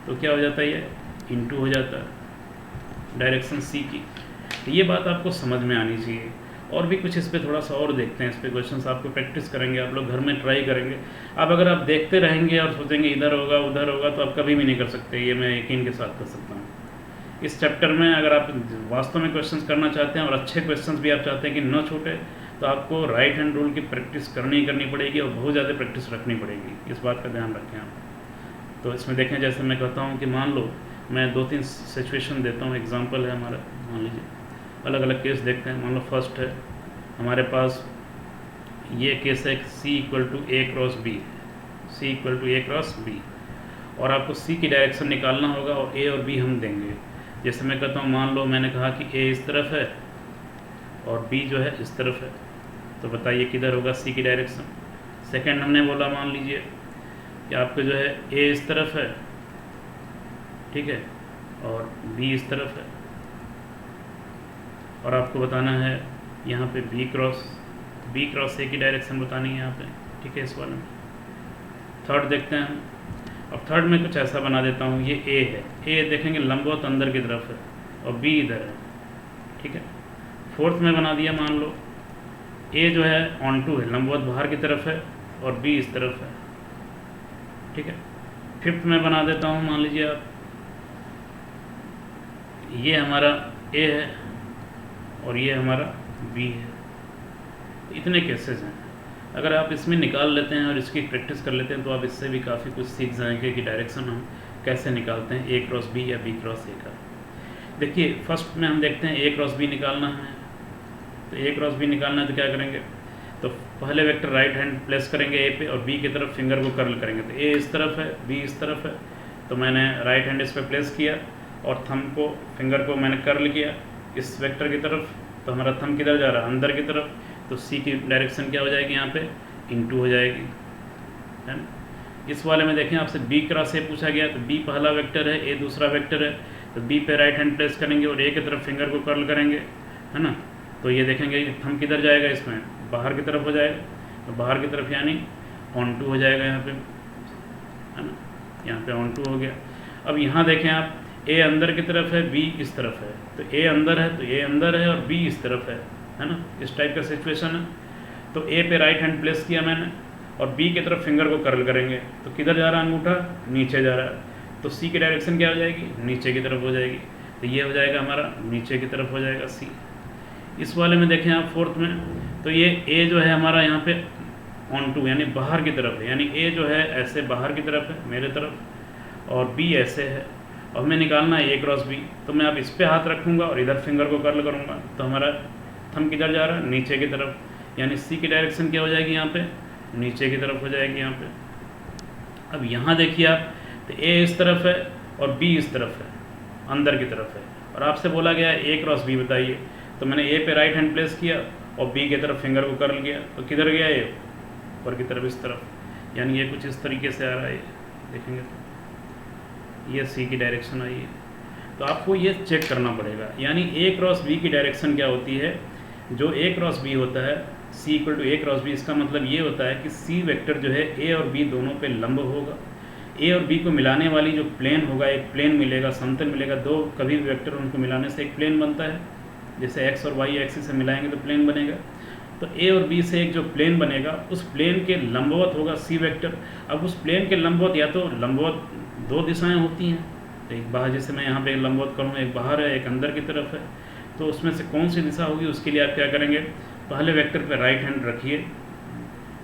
तो क्या हो जाता है, ये इंटू हो जाता है डायरेक्शन C की। तो ये बात आपको समझ में आनी चाहिए। और भी कुछ इस पर थोड़ा सा और देखते हैं, इस पर क्वेश्चंस आपको प्रैक्टिस करेंगे, आप लोग घर में ट्राई करेंगे। अब अगर आप देखते रहेंगे और सोचेंगे इधर होगा उधर होगा, तो आप कभी भी नहीं कर सकते, ये मैं यकीन के साथ कर सकता हूँ। इस चैप्टर में अगर आप वास्तव में क्वेश्चंस करना चाहते हैं और अच्छे क्वेश्चंस भी आप चाहते हैं कि न छूटे, तो आपको राइट हैंड रूल की प्रैक्टिस करनी ही करनी पड़ेगी और बहुत ज़्यादा प्रैक्टिस रखनी पड़ेगी। इस बात का ध्यान रखें आप। तो इसमें देखें, जैसे मैं कहता हूँ कि मान लो मैं 2-3 सिचुएशन देता हूँ, एग्जांपल है हमारा, मान लीजिए अलग अलग केस देखते हैं। मान लो फर्स्ट है हमारे पास ये केस है C = A cross B, C = A cross B, और आपको C की डायरेक्शन निकालना होगा और A और B हम देंगे। जैसे मैं कहता हूँ, मान लो मैंने कहा कि A इस तरफ है और B जो है इस तरफ है, तो बताइए किधर होगा C की डायरेक्शन। सेकंड हमने बोला, मान लीजिए कि आपको जो है A इस तरफ है, ठीक है, और B इस तरफ है, और आपको बताना है यहाँ पे B क्रॉस A की डायरेक्शन बतानी है यहाँ पे, ठीक है, इस वाले में। थर्ड देखते हैं हम। अब थर्ड में कुछ ऐसा बना देता हूँ, ये A है, A देखेंगे लंबवत अंदर की तरफ है और B इधर है, ठीक है। फोर्थ में बना दिया, मान लो A जो है ऑन टू है, लंबवत बाहर की तरफ है और B इस तरफ है, ठीक है। फिफ्थ में बना देता हूँ, मान लीजिए आप ये हमारा A है और ये हमारा B है। इतने केसेस हैं। अगर आप इसमें निकाल लेते हैं और इसकी प्रैक्टिस कर लेते हैं तो आप इससे भी काफ़ी कुछ सीख जाएंगे कि डायरेक्शन हम कैसे निकालते हैं A क्रॉस B या B क्रॉस A का। देखिए फर्स्ट में हम देखते हैं A क्रॉस B निकालना है, तो A क्रॉस B निकालना है तो क्या करेंगे, तो पहले वेक्टर राइट हैंड प्लेस करेंगे A पे और B की तरफ फिंगर को कर्ल करेंगे। तो A इस तरफ है, B इस तरफ है, तो मैंने राइट हैंड इस पर प्लेस किया और थंब को, फिंगर को मैंने कर्ल किया इस वेक्टर की तरफ, तो हमारा थंब किधर जा रहा है, अंदर की तरफ। तो C की डायरेक्शन क्या हो जाएगी, यहाँ पे * हो जाएगी, है ना। इस वाले में देखें आपसे B क्रॉस A पूछा गया, तो B पहला वेक्टर है, A दूसरा वेक्टर है, तो B पे राइट हैंड प्लेस करेंगे और A की तरफ फिंगर को कर्ल करेंगे, है ना। तो ये देखेंगे थंब किधर जाएगा, इसमें बाहर की तरफ हो जाएगा, तो बाहर की तरफ यानी ऑन टू हो जाएगा यहाँ पे, है ना, यहाँ पे ऑन टू हो गया। अब यहाँ देखें आप, A अंदर की तरफ है, B इस तरफ है, तो A अंदर है तो A अंदर है और B इस तरफ है ना, इस टाइप का सिचुएशन है। तो A पे राइट हैंड प्लेस किया मैंने और B की तरफ फिंगर को कर्ल करेंगे, तो किधर जा रहा है अंगूठा, नीचे जा रहा है, तो C की डायरेक्शन क्या हो जाएगी, नीचे की तरफ हो जाएगी। तो ये हो जाएगा हमारा नीचे की तरफ हो जाएगा C। इस वाले में देखें आप फोर्थ में, तो ये A जो है हमारा यहाँ पे ऑन टू यानी बाहर की तरफ है, यानी A जो है ऐसे बाहर की तरफ है मेरे तरफ, और B ऐसे है, और हमें निकालना है A क्रॉस B। तो मैं अब इस पे हाथ रखूँगा और इधर फिंगर को कर्ल करूँगा, तो हमारा थंब किधर जा रहा है, नीचे की तरफ, यानी C की डायरेक्शन क्या हो जाएगी, यहाँ पे नीचे की तरफ हो जाएगी यहाँ पे। अब यहाँ देखिए आप, तो A इस तरफ है और B इस तरफ है, अंदर की तरफ है, और आपसे बोला गया है A क्रॉस B बताइए। तो मैंने A पे राइट हैंड प्लेस किया और B की तरफ फिंगर को कर्ल किया, तो किधर गया ये, ऊपर की तरफ इस तरफ, यानी ये कुछ इस तरीके से आ रहा है, देखेंगे तो ये C की डायरेक्शन आई है। तो आपको ये चेक करना पड़ेगा, यानी A क्रॉस B की डायरेक्शन क्या होती है, जो A क्रॉस B होता है C = A क्रॉस B, इसका मतलब ये होता है कि C वेक्टर जो है A और B दोनों पे लंब होगा। A और B को मिलाने वाली जो प्लेन होगा, एक प्लेन मिलेगा, समतल मिलेगा, दो कभी भी वेक्टर उनको मिलाने से एक प्लेन बनता है, जैसे x और y एक्सिस से मिलाएंगे तो प्लेन बनेगा। तो A और B से एक जो प्लेन बनेगा उस प्लेन के लंबवत होगा C वेक्टर। अब उस प्लेन के लंबवत, या तो लंबवत दो दिशाएं होती हैं, तो एक बाहर, जैसे मैं यहाँ पे लंबवत करूँ, एक बाहर है एक अंदर की तरफ है, तो उसमें से कौन सी दिशा होगी, उसके लिए आप क्या करेंगे, पहले वेक्टर पे राइट हैंड रखिए,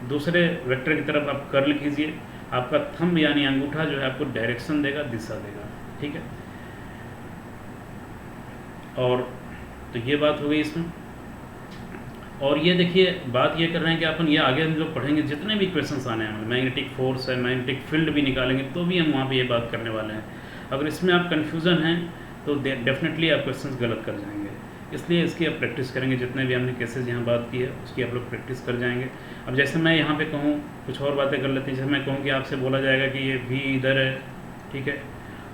दूसरे वेक्टर की तरफ आप कर्ल कीजिए, आपका थंब यानी अंगूठा जो है आपको डायरेक्शन देगा, दिशा देगा, ठीक है। और तो ये बात हो गई इसमें। और ये देखिए बात ये कर रहे हैं कि अपन ये आगे हम जो पढ़ेंगे, जितने भी क्वेश्चंस आने हैं, मैग्नेटिक फोर्स है, मैग्नेटिक फील्ड भी निकालेंगे, तो भी हम वहाँ पे ये बात करने वाले हैं। अगर इसमें आप कन्फ्यूज़न हैं तो डेफिनेटली आप क्वेश्चंस गलत कर जाएंगे, इसलिए इसकी आप प्रैक्टिस करेंगे। जितने भी हमने केसेज यहाँ बात की है उसकी आप लोग प्रैक्टिस कर जाएंगे। अब जैसे मैं यहाँ पे कहूँ, कुछ और बातें कर लेते हैं, जैसे मैं कहूँ कि आपसे बोला जाएगा कि ये V इधर है, ठीक है,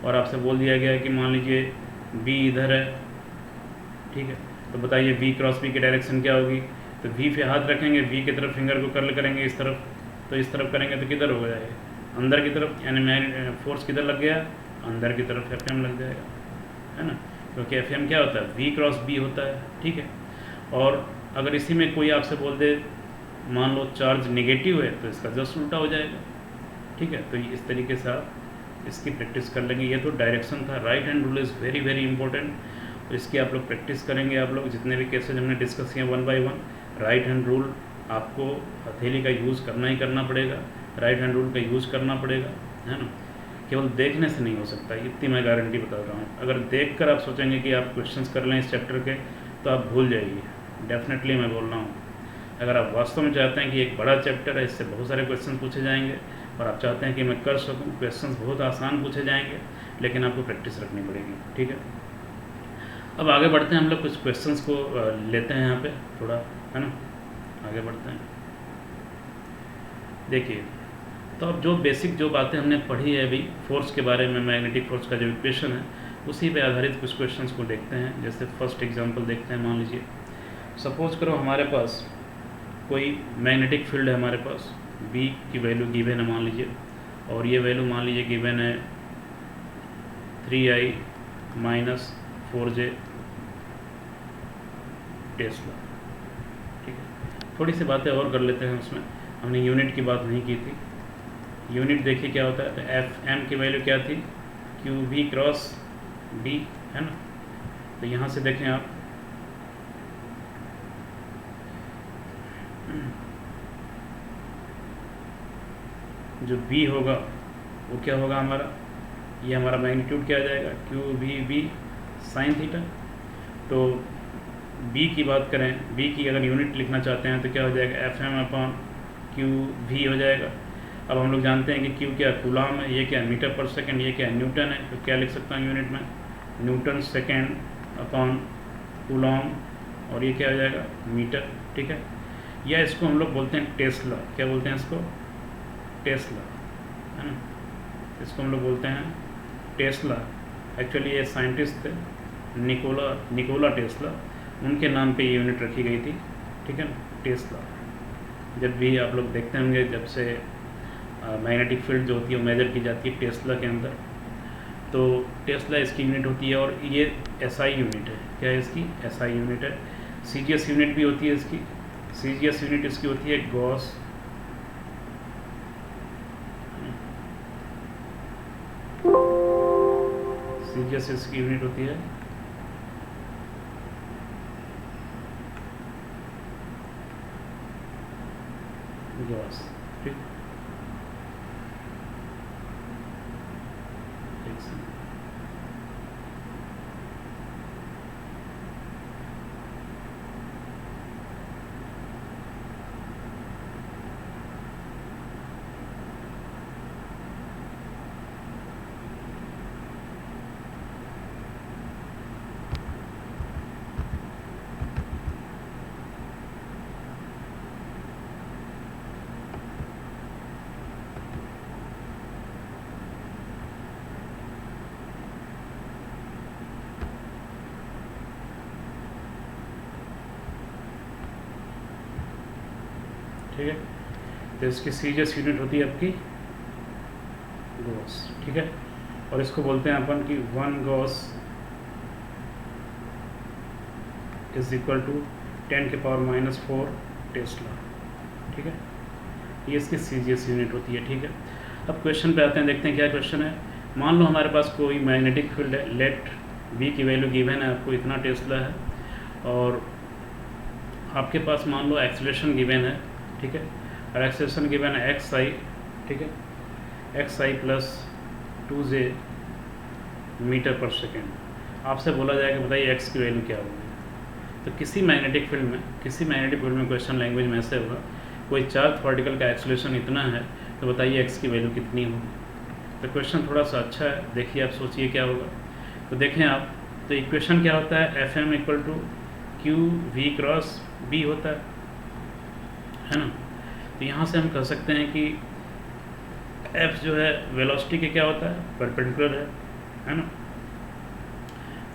और आपसे बोल दिया गया है कि मान लीजिए B इधर है, ठीक है, तो बताइए V क्रॉस B की डायरेक्शन क्या होगी। तो V पे हाथ रखेंगे, V की तरफ फिंगर को कर्ल करेंगे इस तरफ, तो इस तरफ करेंगे तो किधर हो जाएगा, अंदर की तरफ, यानी मैं फोर्स किधर लग गया, अंदर की तरफ FM लग जाएगा, है ना, क्योंकि FM क्या होता है, V क्रॉस B होता है, ठीक है। और अगर इसी में कोई आपसे बोल दे, मान लो चार्ज नेगेटिव है, तो इसका जस्ट उल्टा हो जाएगा, ठीक है। तो इस तरीके से आप इसकी प्रैक्टिस कर लेंगे। ये तो डायरेक्शन था। Right hand rule is very very important, और इसकी आप लोग प्रैक्टिस करेंगे। आप लोग जितने भी केसेज हमने डिस्कस किए one by one, right hand rule आपको हथेली का यूज़ करना ही करना पड़ेगा, राइट हैंड रूल का यूज़ करना पड़ेगा, है ना। केवल देखने से नहीं हो सकता, इतनी मैं गारंटी बता रहा हूँ। अगर देख कर आप सोचेंगे कि आप क्वेश्चंस कर लें इस चैप्टर के, तो आप भूल जाइए, डेफिनेटली मैं बोल रहा हूँ। अगर आप वास्तव में चाहते हैं कि एक बड़ा चैप्टर है, इससे बहुत सारे क्वेश्चन पूछे जाएंगे, और आप चाहते हैं कि मैं कर सकूँ, क्वेश्चंस बहुत आसान पूछे जाएंगे, लेकिन आपको प्रैक्टिस रखनी पड़ेगी, ठीक है। अब आगे बढ़ते हैं, हम लोग कुछ क्वेश्चंस को लेते हैं यहाँ पे थोड़ा, है ना, आगे बढ़ते हैं। देखिए, तो अब जो बेसिक जो बातें हमने पढ़ी है अभी फोर्स के बारे में, मैग्नेटिक फोर्स का जो इक्वेशन है, उसी पे आधारित कुछ क्वेश्चंस को देखते हैं। जैसे फर्स्ट एग्जांपल देखते हैं। मान लीजिए, सपोज करो हमारे पास कोई मैग्नेटिक फील्ड है, हमारे पास B की वैल्यू गिवन है मान लीजिए, और ये वैल्यू मान लीजिए गिवन है 3I माइनस 4J टेस्ला, ठीक है। थोड़ी सी बातें और कर लेते हैं उसमें, हमने यूनिट की बात नहीं की थी। यूनिट देखिए क्या होता है, तो Fm की वैल्यू क्या थी, QV क्रॉस B, है ना। तो यहाँ से देखें आप, जो B होगा वो क्या होगा हमारा, ये हमारा मैग्नीट्यूड क्या आ जाएगा, QVB साइन थीटा। तो B की बात करें, B की अगर यूनिट लिखना चाहते हैं तो क्या हो जाएगा, Fm अपॉन QV हो जाएगा। अब हम लोग जानते हैं कि Q क्या कूलाम है, ये क्या मीटर पर सेकंड, ये क्या न्यूटन है, तो क्या लिख सकता हूँ यूनिट में, न्यूटन सेकंड अपॉन कूलाम, और ये क्या हो जाएगा, मीटर, ठीक है। या इसको हम लोग बोलते हैं टेस्ला, क्या बोलते हैं इसको, टेस्ला, है ना। इसको हम लोग बोलते हैं टेस्ला। एक्चुअली ये साइंटिस्ट थे, निकोला टेस्ला, उनके नाम पे ये यूनिट रखी गई थी, ठीक है ना, टेस्ला। जब भी आप लोग देखते होंगे, जब से मैग्नेटिक फील्ड जो होती है वो मेजर की जाती है टेस्ला के अंदर, तो टेस्ला इसकी यूनिट होती है। और ये SI यूनिट है, क्या है इसकी, SI यूनिट है। CGS यूनिट भी होती है इसकी, CGS यूनिट इसकी होती है गॉस, CGS इसकी यूनिट होती है गॉस, ठीक। ठीक है। तो इसकी CGS यूनिट होती है आपकी गॉस, ठीक है। और इसको बोलते हैं अपन कि 1 gauss is equal to 10⁻⁻4 tesla, ठीक है। ये इसकी CGS यूनिट होती है, ठीक है। अब क्वेश्चन पे आते हैं, देखते हैं क्या क्वेश्चन है। मान लो हमारे पास कोई मैग्नेटिक फील्ड है, लेट B की वैल्यू गिवन है, आपको इतना टेस्ला है, और आपके पास मान लो एक्सेलरेशन गिवन है, ठीक है। और एक्सेलरेशन गिवन है XI, ठीक है, XI प्लस 2J मीटर पर सेकेंड। आपसे बोला जाएगा बताइए x की वैल्यू क्या होगी। तो किसी मैग्नेटिक फील्ड में क्वेश्चन लैंग्वेज में ऐसे होगा, कोई चार्ज पार्टिकल का एक्सेलरेशन इतना है, तो बताइए x की वैल्यू कितनी होगी। तो क्वेश्चन थोड़ा सा अच्छा है, देखिए आप सोचिए क्या होगा। तो देखें आप, तो इक्वेशन क्या होता है, Fm equal to QV cross B होता है ना। तो यहाँ से हम कह सकते हैं कि F जो है वेलोसिटी के क्या होता है, परपेंडिकुलर है ना।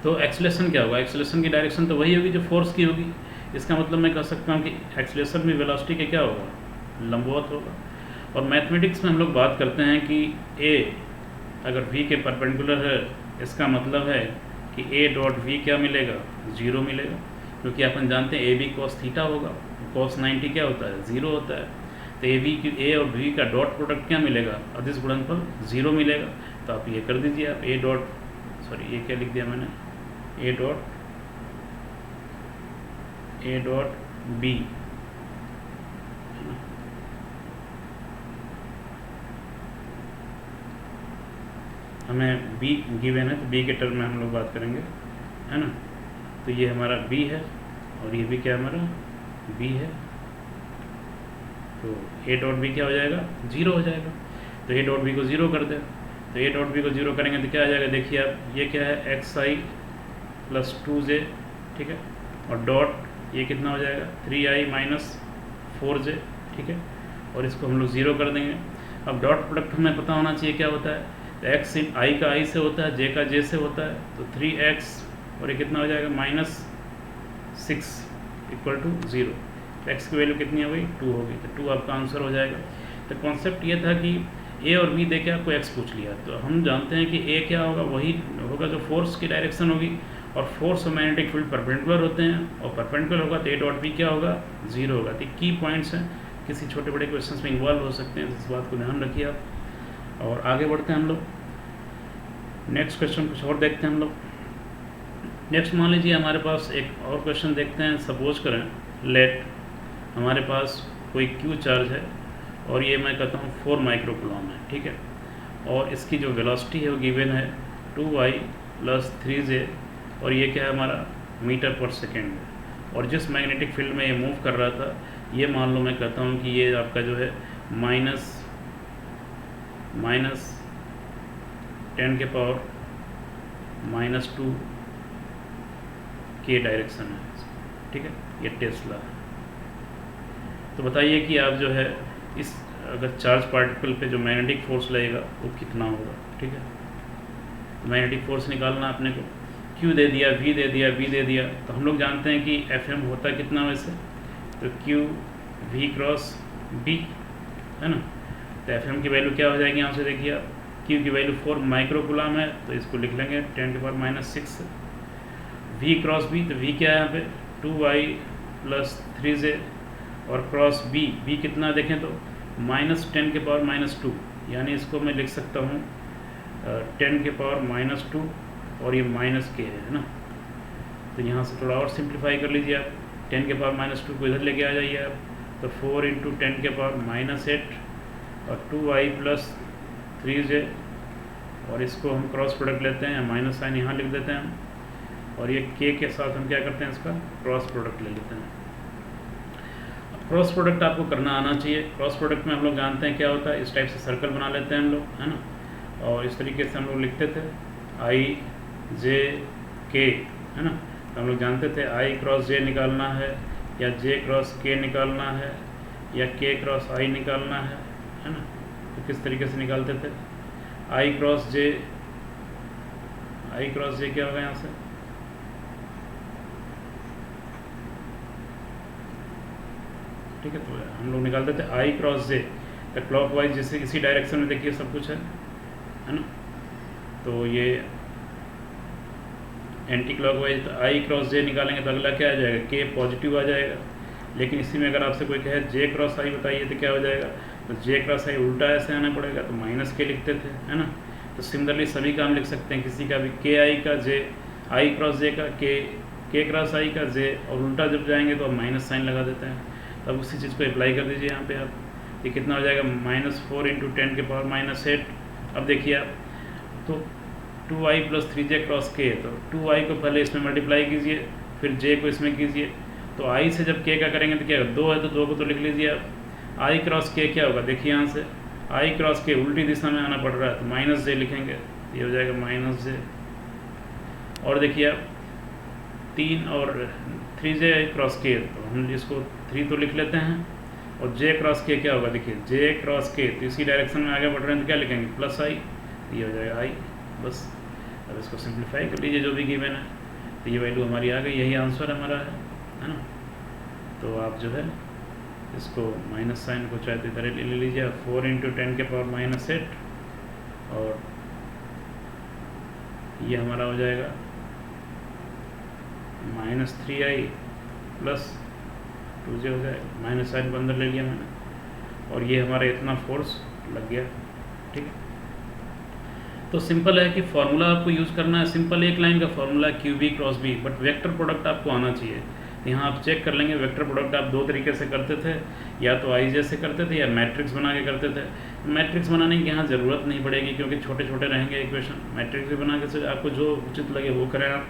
तो एक्सेलरेशन क्या होगा, एक्सेलरेशन की डायरेक्शन तो वही होगी जो फोर्स की होगी। इसका मतलब मैं कह सकता हूँ कि एक्सेलरेशन भी वेलोसिटी के क्या होगा, लंबवत होगा। और मैथमेटिक्स में हम लोग बात करते हैं कि A अगर V के परपेंडिकुलर है, इसका मतलब है कि A डॉट V क्या मिलेगा, 0 मिलेगा, क्योंकि अपन जानते हैं AB cos थीटा होगा, cos 90 क्या होता है, 0 होता है। तो A और V का डॉट प्रोडक्ट क्या मिलेगा, अदिश गुणनफल 0 मिलेगा। तो आप ये कर दीजिए, आप ए डॉट, सॉरी ये क्या लिख दिया मैंने, ए डॉट बी, हमें बी गिवन है तो बी के टर्म में हम लोग बात करेंगे, है ना। तो ये हमारा बी है और ये भी क्या हमारा बी है, तो ए डॉट बी क्या हो जाएगा, 0 हो जाएगा। तो ए डॉट बी को 0 कर दे, तो ए डॉट बी को 0 करेंगे तो क्या आ जाएगा, देखिए आप, ये क्या है, xi प्लस 2j, ठीक है, और डॉट ये कितना हो जाएगा, 3i माइनस 4j, ठीक है, और इसको हम लोग 0 कर देंगे। अब डॉट प्रोडक्ट हमें पता होना चाहिए क्या होता है, तो x इन i का i से होता है, j का j से होता है, तो 3x और ये कितना हो जाएगा, -6 इक्वल टू 0। तो x की वैल्यू कितनी हो गई, 2 होगी, तो 2 आपका आंसर हो जाएगा। तो कॉन्सेप्ट ये था कि a और b दे के आपको x पूछ लिया, तो हम जानते हैं कि a क्या होगा, वही होगा जो फोर्स की डायरेक्शन होगी, और फोर्स और मैग्नेटिक फील्ड परपेंडिकुलर होते हैं, और परपेंडिकुलर होगा तो a डॉट बी क्या होगा, 0 होगा। तो की पॉइंट्स हैं, किसी छोटे बड़े क्वेश्चंस में इन्वॉल्व हो सकते हैं, इस बात को ध्यान रखिए आप। और आगे बढ़ते हैं हम लोग, नेक्स्ट क्वेश्चन कुछ और देखते हैं हम लोग। नेक्स्ट मान लीजिए हमारे पास एक और क्वेश्चन देखते हैं। सपोज करें लेट हमारे पास कोई क्यू चार्ज है और ये मैं कहता हूँ 4 माइक्रोकूलम है, ठीक है, और इसकी जो वेलोसिटी है वो गिवन है 2y प्लस 3j, और ये क्या है हमारा मीटर पर सेकेंड है, और जिस मैग्नेटिक फील्ड में ये मूव कर रहा था, ये मान लो मैं कहता हूँ कि ये आपका जो है माइनस 10 के पावर -2 के डायरेक्शन है, ठीक है, ये टेस्ला है। तो बताइए कि आप जो है इस अगर चार्ज पार्टिकल पे जो मैग्नेटिक फोर्स लगेगा वो कितना होगा, ठीक है। तो मैग्नेटिक फोर्स निकालना अपने को, Q दे दिया, V दे दिया, V दे दिया, तो हम लोग जानते हैं कि FM होता कितना वैसे, तो Q V क्रॉस B, है ना। तो FM की वैल्यू क्या हो जाएगी, यहाँ से देखिए आप, Q की वैल्यू 4 माइक्रोकूलम है, तो इसको लिख लेंगे 10⁻⁻⁶। V क्रॉस B, तो V क्या है यहाँ पे 2y प्लस 3j, और क्रॉस B कितना देखें तो -10⁻⁻2, यानी इसको मैं लिख सकता हूँ 10⁻⁻2 और ये -k है ना। तो यहाँ से थोड़ा और सिंप्लीफाई कर लीजिए आप, 10⁻⁻2 को इधर लेके आ जाइए आप, तो 4 × 10⁻⁸ और 2y प्लस 3j, और इसको हम क्रॉस प्रोडक्ट लेते हैं, माइनस साइन यहाँ लिख देते हैं, और ये k के साथ हम क्या करते हैं, इसका क्रॉस प्रोडक्ट ले लेते हैं। क्रॉस प्रोडक्ट आपको करना आना चाहिए। क्रॉस प्रोडक्ट में हम लोग जानते हैं क्या होता है, इस टाइप से सर्कल बना लेते हैं हम लोग, है ना, और इस तरीके से हम लोग लिखते थे i j k, है ना। तो हम लोग जानते थे i क्रॉस j निकालना है, या j क्रॉस k निकालना है, या k क्रॉस i निकालना है ना। तो किस तरीके से निकालते थे, i क्रॉस j क्या होगा यहाँ से, ठीक है। तो हम लोग निकालते थे i क्रॉस j, तो क्लॉकवाइज जैसे इसी डायरेक्शन में देखिए सब कुछ है ना। तो ये एंटी क्लॉकवाइज, तो i क्रॉस j निकालेंगे तो अगला क्या आ जाएगा, k पॉजिटिव आ जाएगा। लेकिन इसी में अगर आपसे कोई कहे j क्रॉस i बताइए तो क्या हो जाएगा, तो j क्रॉस i उल्टा ऐसे आना पड़ेगा, तो -k लिखते थे, है ना। तो सिमिलरली सभी का हम लिख सकते हैं, किसी का भी k i का j, i क्रॉस j का k क्रॉस i का j, और उल्टा जब जाएंगे तो हम माइनस साइन लगा देते हैं। अब उसी चीज़ को अप्लाई कर दीजिए यहाँ पे आप, ये कितना हो जाएगा, -4 × 10⁻⁸। अब देखिए आप, तो 2y plus 3j cross k, तो 2y को पहले इसमें मल्टीप्लाई कीजिए, फिर j को इसमें कीजिए, तो i से जब k का करेंगे तो क्या होगा, 2 है तो 2 को तो लिख लीजिए आप। i क्रॉस k क्या होगा, देखिए यहाँ से i क्रॉस k उल्टी दिशा में आना पड़ रहा है, तो -j लिखेंगे, ये हो जाएगा -j। और देखिए आप 3 और 3j क्रॉस k, तो हम इसको 3 तो लिख लेते हैं, और j क्रॉस k क्या होगा, देखिए j क्रॉस k, तो इसी डायरेक्शन में आगे बढ़ रहे हैं तो क्या लिखेंगे, +i, ये हो जाएगा i, बस। अब इसको सिंप्लीफाई कर लीजिए जो भी गिवन है, तो ये वैल्यू हमारी आ गई, यही आंसर हमारा है ना। तो आप जो है इसको माइनस साइन को चाहे तो इधर ले लीजिए, 4 × 10⁻⁸, और ये हमारा हो जाएगा -3i प्लस 2j हो जाएगा, माइनस साइन को अंदर ले लिया मैंने, और ये हमारा इतना फोर्स लग गया, ठीक है। तो सिंपल है कि फार्मूला आपको यूज़ करना है, सिंपल एक लाइन का formula q b cross b, but vector product आपको आना चाहिए। यहाँ आप चेक कर लेंगे वेक्टर प्रोडक्ट आप दो तरीके से करते थे, या तो आई से करते थे या मैट्रिक्स बना के करते थे। मैट्रिक्स बनाने की यहाँ ज़रूरत नहीं पड़ेगी क्योंकि छोटे छोटे रहेंगे इक्वेशन। मैट्रिक्स भी बना के से आपको जो उचित लगे वो करें आप।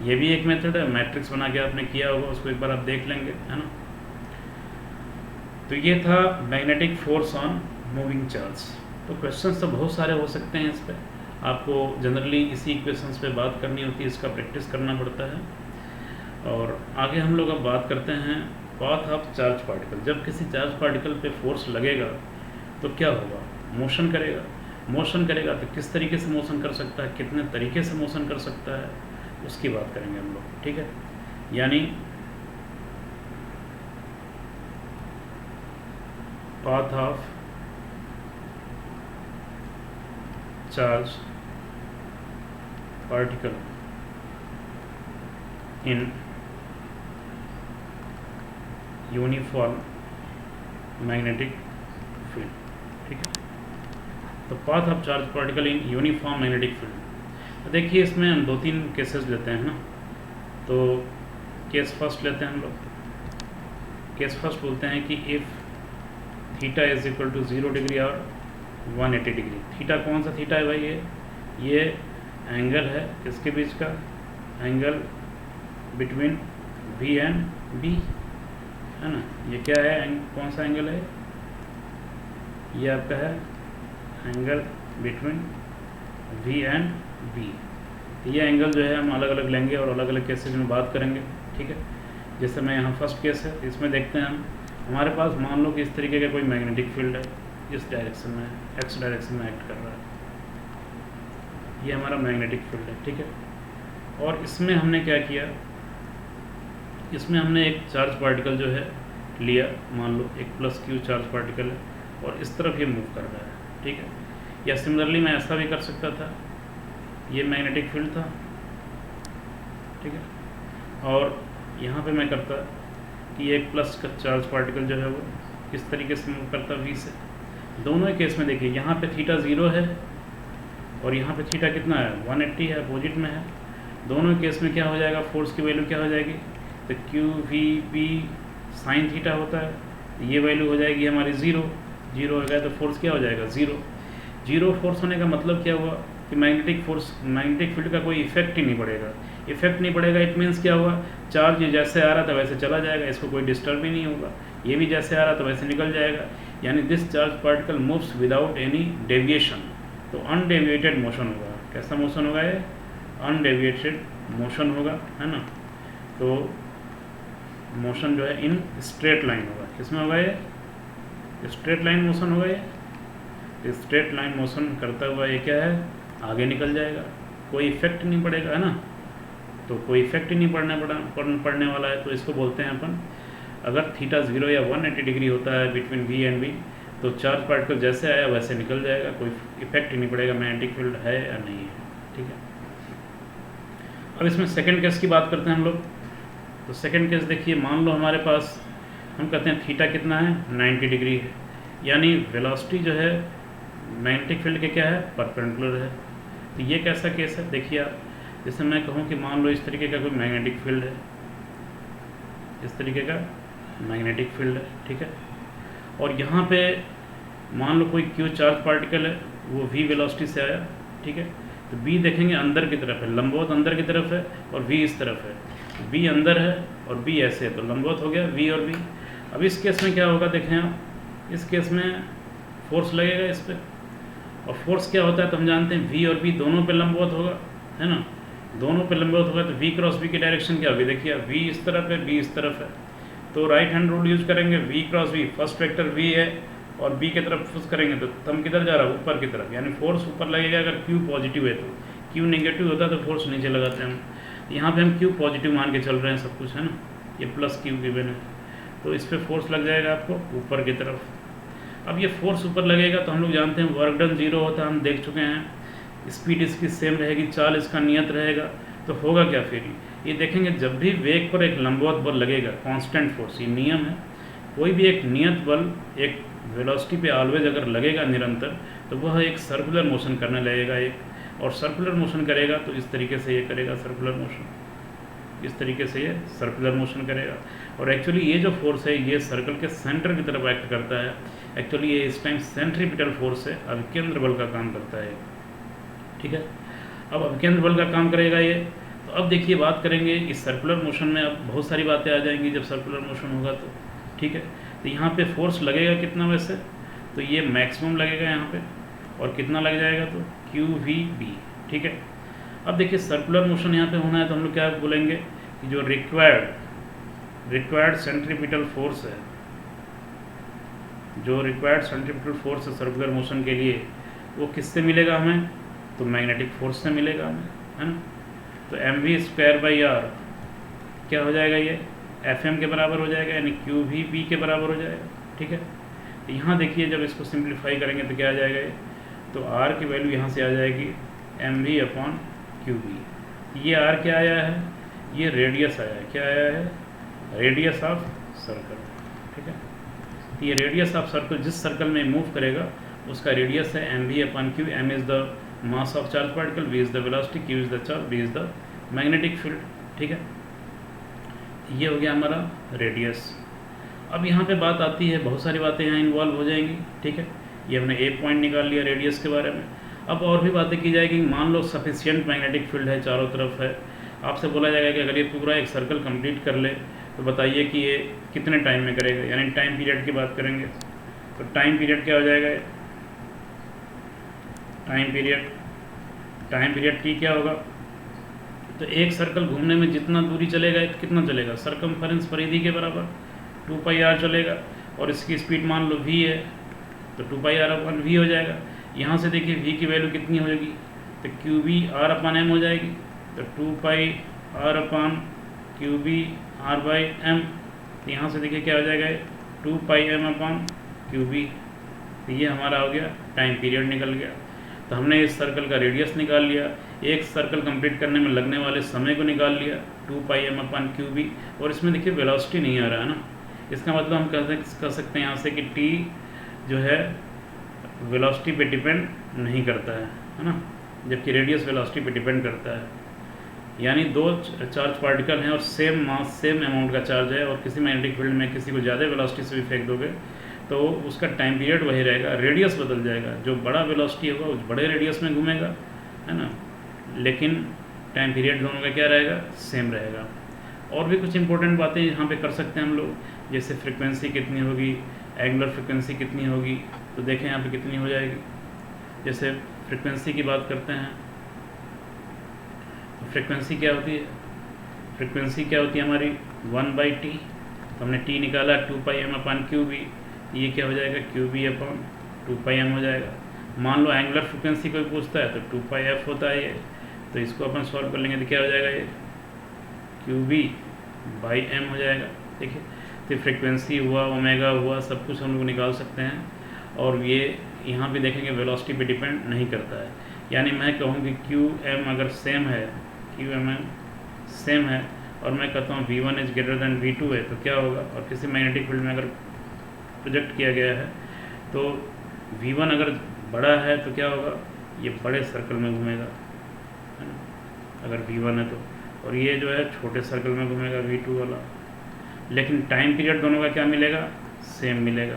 ये भी एक मेथड है, मैट्रिक्स बना के आपने किया होगा उसको एक बार आप देख लेंगे, है ना। तो ये था magnetic force on moving charge. तो क्वेश्चंस तो बहुत सारे हो सकते हैं इस पर, आपको जनरली इसी इक्वेशंस पे बात करनी होती है, इसका प्रैक्टिस करना पड़ता है। और आगे हम लोग अब बात करते हैं पाथ ऑफ चार्ज पार्टिकल। जब किसी चार्ज पार्टिकल पे फोर्स लगेगा तो क्या होगा, मोशन करेगा। मोशन करेगा तो किस तरीके से मोशन कर सकता है, कितने तरीके से मोशन कर सकता है, उसकी बात करेंगे हम लोग, ठीक है। यानी path of charge particle in uniform magnetic field, ठीक है। तो path of charge particle in uniform magnetic field. देखिए इसमें हम दो तीन केसेस लेते हैं ना। तो केस फर्स्ट लेते हैं हम लोग। केस फर्स्ट बोलते हैं कि if theta is equal to 0 degree और 180 डिग्री। थीटा कौन सा थीटा है भाई, ये एंगल है इसके बीच का, angle between v and b, है ना। ये क्या है, कौन सा एंगल है, ये आपका है angle between v and b. ये एंगल जो है हम अलग अलग लेंगे और अलग अलग केसेस में बात करेंगे, ठीक है। जैसे मैं यहाँ फर्स्ट केस है, इसमें देखते हैं हम, हमारे पास मान लो कि इस तरीके का कोई मैग्नेटिक फील्ड है, इस डायरेक्शन में, एक्स डायरेक्शन में एक्ट कर रहा है, ये हमारा मैग्नेटिक फील्ड है, ठीक है। और इसमें हमने क्या किया, इसमें हमने एक चार्ज पार्टिकल जो है लिया, मान लो एक प्लस क्यू चार्ज पार्टिकल है और इस तरफ ये मूव कर रहा है, ठीक है। या सिमिलरली मैं ऐसा भी कर सकता था, ये मैग्नेटिक फील्ड था, ठीक है, और यहाँ पे मैं करता कि एक प्लस का चार्ज पार्टिकल जो है वो इस तरीके से मूव करता वी से। दोनों ही केस में देखिए यहाँ पे थीटा 0 है और यहाँ पे थीटा कितना है, 180 है, अपोजिट में है। दोनों केस में क्या हो जाएगा, फोर्स की वैल्यू क्या हो जाएगी, तो q v b sine theta होता है, ये वैल्यू हो जाएगी हमारी 0 हो गया, तो फोर्स क्या हो जाएगा 0 फोर्स होने का मतलब क्या हुआ कि मैग्नेटिक फील्ड का कोई इफेक्ट ही नहीं पड़ेगा। इफेक्ट नहीं पड़ेगा, इट मीन्स क्या हुआ, चार्ज जैसे आ रहा था वैसे चला जाएगा, इसको कोई डिस्टर्ब ही नहीं होगा। ये भी जैसे आ रहा था वैसे निकल जाएगा, यानी this charge particle moves without any deviation. तो अनडेविएटेड मोशन होगा। कैसा मोशन होगा ये, अनडेविएटेड मोशन होगा, है ना। तो मोशन जो है इन स्ट्रेट लाइन होगा, किसमें होगा ये, स्ट्रेट लाइन मोशन होगा। ये स्ट्रेट लाइन मोशन करता हुआ ये क्या है, आगे निकल जाएगा, कोई इफेक्ट नहीं पड़ेगा, है ना। तो कोई इफेक्ट ही नहीं पड़ने वाला है, तो इसको बोलते हैं अपन, अगर थीटा 0 या 180 डिग्री होता है बिटवीन वी एंड बी, तो चार्ज पार्टिकल जैसे आया वैसे निकल जाएगा, कोई इफेक्ट ही नहीं पड़ेगा, मैग्नेटिक फील्ड है या नहीं है, ठीक है। अब इसमें सेकंड केस की बात करते हैं हम लोग। तो सेकंड केस देखिए, मान लो हमारे पास, हम कहते हैं थीटा कितना है, 90 डिग्री है, यानी वेलोसिटी जो है मैग्नेटिक फील्ड के क्या है, परपेंडिकुलर है। तो ये कैसा केस है, देखिए आप, जैसे मैं कहूँ कि मान लो इस तरीके का कोई मैग्नेटिक फील्ड है, इस तरीके का मैग्नेटिक फील्ड है, ठीक है। और यहाँ पे मान लो कोई क्यू चार्ज पार्टिकल है, वो वी वेलोसिटी से आया, ठीक है। तो बी देखेंगे अंदर की तरफ है, लंबवत अंदर की तरफ है, और वी इस तरफ है। बी अंदर है और बी ऐसे है, तो लंबवत हो गया वी और बी। अब इस केस में क्या होगा, देखें आप, इस केस में फोर्स लगेगा इस पर, और फोर्स क्या होता है तो हम जानते हैं, वी और बी दोनों पे लंबवत होगा, है ना। दोनों पे लंबवत होगा तो वी क्रॉस बी की डायरेक्शन क्या होगी, देखिए वी इस तरफ है, बी इस तरफ है, तो राइट हैंड रूल यूज करेंगे, v cross v, first vector v है और बी की तरफ फोर्स करेंगे तो थंब किधर जा रहा है, ऊपर की तरफ, यानी फोर्स ऊपर लगेगा अगर क्यू पॉजिटिव है तो। क्यू नेगेटिव होता है तो फोर्स नीचे लगाते हैं हम। यहाँ पे हम क्यू पॉजिटिव मान के चल रहे हैं सब कुछ, है ना, ये प्लस क्यू गिवन है, तो इस पर फोर्स लग जाएगा आपको ऊपर की तरफ। अब ये फोर्स ऊपर लगेगा तो हम लोग जानते हैं वर्क डन 0 होता है, हम देख चुके हैं। स्पीड इसकी सेम रहेगी, चाल इसका नियत रहेगा, तो होगा क्या फिर, ये देखेंगे जब भी वेग पर एक लंबवत बल लगेगा, कांस्टेंट फोर्स, ये नियम है, कोई भी एक नियत बल एक वेलोसिटी पे ऑलवेज अगर लगेगा निरंतर, तो वह एक सर्कुलर मोशन करने लगेगा, एक और सर्कुलर मोशन करेगा तो इस तरीके से ये करेगा सर्कुलर मोशन, इस तरीके से ये सर्कुलर मोशन करेगा। और एक्चुअली ये जो फोर्स है ये सर्कल के सेंटर की तरफ एक्ट करता है। एक्चुअली ये इस टाइम सेंट्रीपिटल फोर्स है, अभिकेंद्र बल का काम करता है, ठीक है। अब अभिकेंद्र बल का काम करेगा ये। तो अब देखिए बात करेंगे इस सर्कुलर मोशन में, अब बहुत सारी बातें आ जाएंगी जब सर्कुलर मोशन होगा तो, ठीक है। तो यहाँ पे फोर्स लगेगा कितना वैसे, तो ये मैक्सिमम लगेगा यहाँ पे, और कितना लग जाएगा तो QVB, ठीक है। अब देखिए सर्कुलर मोशन यहाँ पे होना है तो हम लोग क्या बोलेंगे कि जो रिक्वायर्ड सेंट्रीपिटल फोर्स है, जो रिक्वायर्ड सेंट्रीपिटल फोर्स है सर्कुलर मोशन के लिए, वो किससे मिलेगा हमें, तो मैग्नेटिक फोर्स से मिलेगा हमें, है ना। तो mv²/r क्या हो जाएगा, ये Fm के बराबर हो जाएगा, यानी QVB के बराबर हो जाएगा, ठीक है। तो यहाँ देखिए जब इसको सिंप्लीफाई करेंगे तो क्या आ जाएगा ये, तो R की वैल्यू यहाँ से आ जाएगी mv/QB। ये R क्या आया है, ये रेडियस आया है, क्या आया है, रेडियस ऑफ सर्कल, ठीक है। तो ये रेडियस ऑफ सर्कल जिस सर्कल में मूव करेगा उसका रेडियस है mv/q। m is the mass of charge particle, v is the velocity, q is the charge, b is the magnetic field, ठीक है। ये हो गया हमारा रेडियस। अब यहाँ पे बात आती है, बहुत सारी बातें यहाँ इन्वॉल्व हो जाएंगी, ठीक है। ये हमने एक पॉइंट निकाल लिया रेडियस के बारे में। अब और भी बातें की जाएगी। मान लो सफिशिएंट मैग्नेटिक फील्ड है, चारों तरफ है, आपसे बोला जाएगा कि अगर ये पूरा एक सर्कल कंप्लीट कर ले तो बताइए कि ये कितने टाइम में करेगा, यानी टाइम पीरियड की बात करेंगे। तो टाइम पीरियड क्या हो जाएगा, टाइम पीरियड T क्या होगा, तो एक सर्कल घूमने में जितना दूरी चलेगा कितना चलेगा, सरकमफेरेंस परिधि के बराबर 2πr चलेगा, और इसकी स्पीड मान लो v है तो 2πr/v हो जाएगा। यहाँ से देखिए v की वैल्यू कितनी हो जाएगी, तो QVR/m हो जाएगी, तो 2πr/QVR/m। तो यहाँ से देखिए क्या हो जाएगा, 2πm/QV। तो ये हमारा हो गया टाइम पीरियड निकल गया। तो हमने इस सर्कल का रेडियस निकाल लिया, एक सर्कल कंप्लीट करने में लगने वाले समय को निकाल लिया 2πm/QV। और इसमें देखिए वेलोसिटी नहीं आ रहा है ना, इसका मतलब हम कह सकते हैं यहाँ से कि T जो है वेलोसिटी पे डिपेंड नहीं करता है ना, जबकि रेडियस वेलोसिटी पे डिपेंड करता है। यानी दो चार्ज पार्टिकल हैं और सेम मास सेम अमाउंट का चार्ज है, और किसी मैग्नेटिक फील्ड में किसी को ज़्यादा वेलोसिटी से भी फेंक दोगे तो उसका टाइम पीरियड वही रहेगा, रेडियस बदल जाएगा। जो बड़ा वेलोसिटी होगा उस बड़े रेडियस में घूमेगा, है ना, लेकिन टाइम पीरियड दोनों का क्या रहेगा, सेम रहेगा। और भी कुछ इंपॉर्टेंट बातें यहाँ पे कर सकते हैं हम लोग, जैसे फ्रिक्वेंसी कितनी होगी, एंगुलर फ्रिक्वेंसी कितनी होगी, तो देखें यहाँ पे कितनी हो जाएगी। जैसे फ्रिक्वेंसी की बात करते हैं तो फ्रिक्वेंसी क्या होती है, फ्रिक्वेंसी क्या होती है हमारी 1/t। तो हमने t निकाला 2πm/QV, ये क्या हो जाएगा QV/2πm हो जाएगा। मान लो एंगुलर फ्रिक्वेंसी कोई पूछता है तो 2πf होता है ये, तो इसको अपन सॉल्व कर लेंगे तो क्या हो जाएगा, ये QV/m हो जाएगा। देखिए तो फ्रिक्वेंसी हुआ, ओमेगा हुआ, सब कुछ हम लोग निकाल सकते हैं। और ये यहाँ भी देखेंगे वेलोसिटी पे डिपेंड नहीं करता है। यानी मैं कहूँ कि QM अगर सेम है, QMM सेम है, और मैं कहता हूँ V1 is greater than V2 है, तो क्या होगा, और किसी मैग्नेटिक फील्ड में अगर प्रोजेक्ट किया गया है तो V1 अगर बड़ा है तो क्या होगा, ये बड़े सर्कल में घूमेगा, है ना, अगर V1 है तो, और ये जो है छोटे सर्कल में घूमेगा V2 वाला। लेकिन टाइम पीरियड दोनों का क्या मिलेगा, सेम मिलेगा।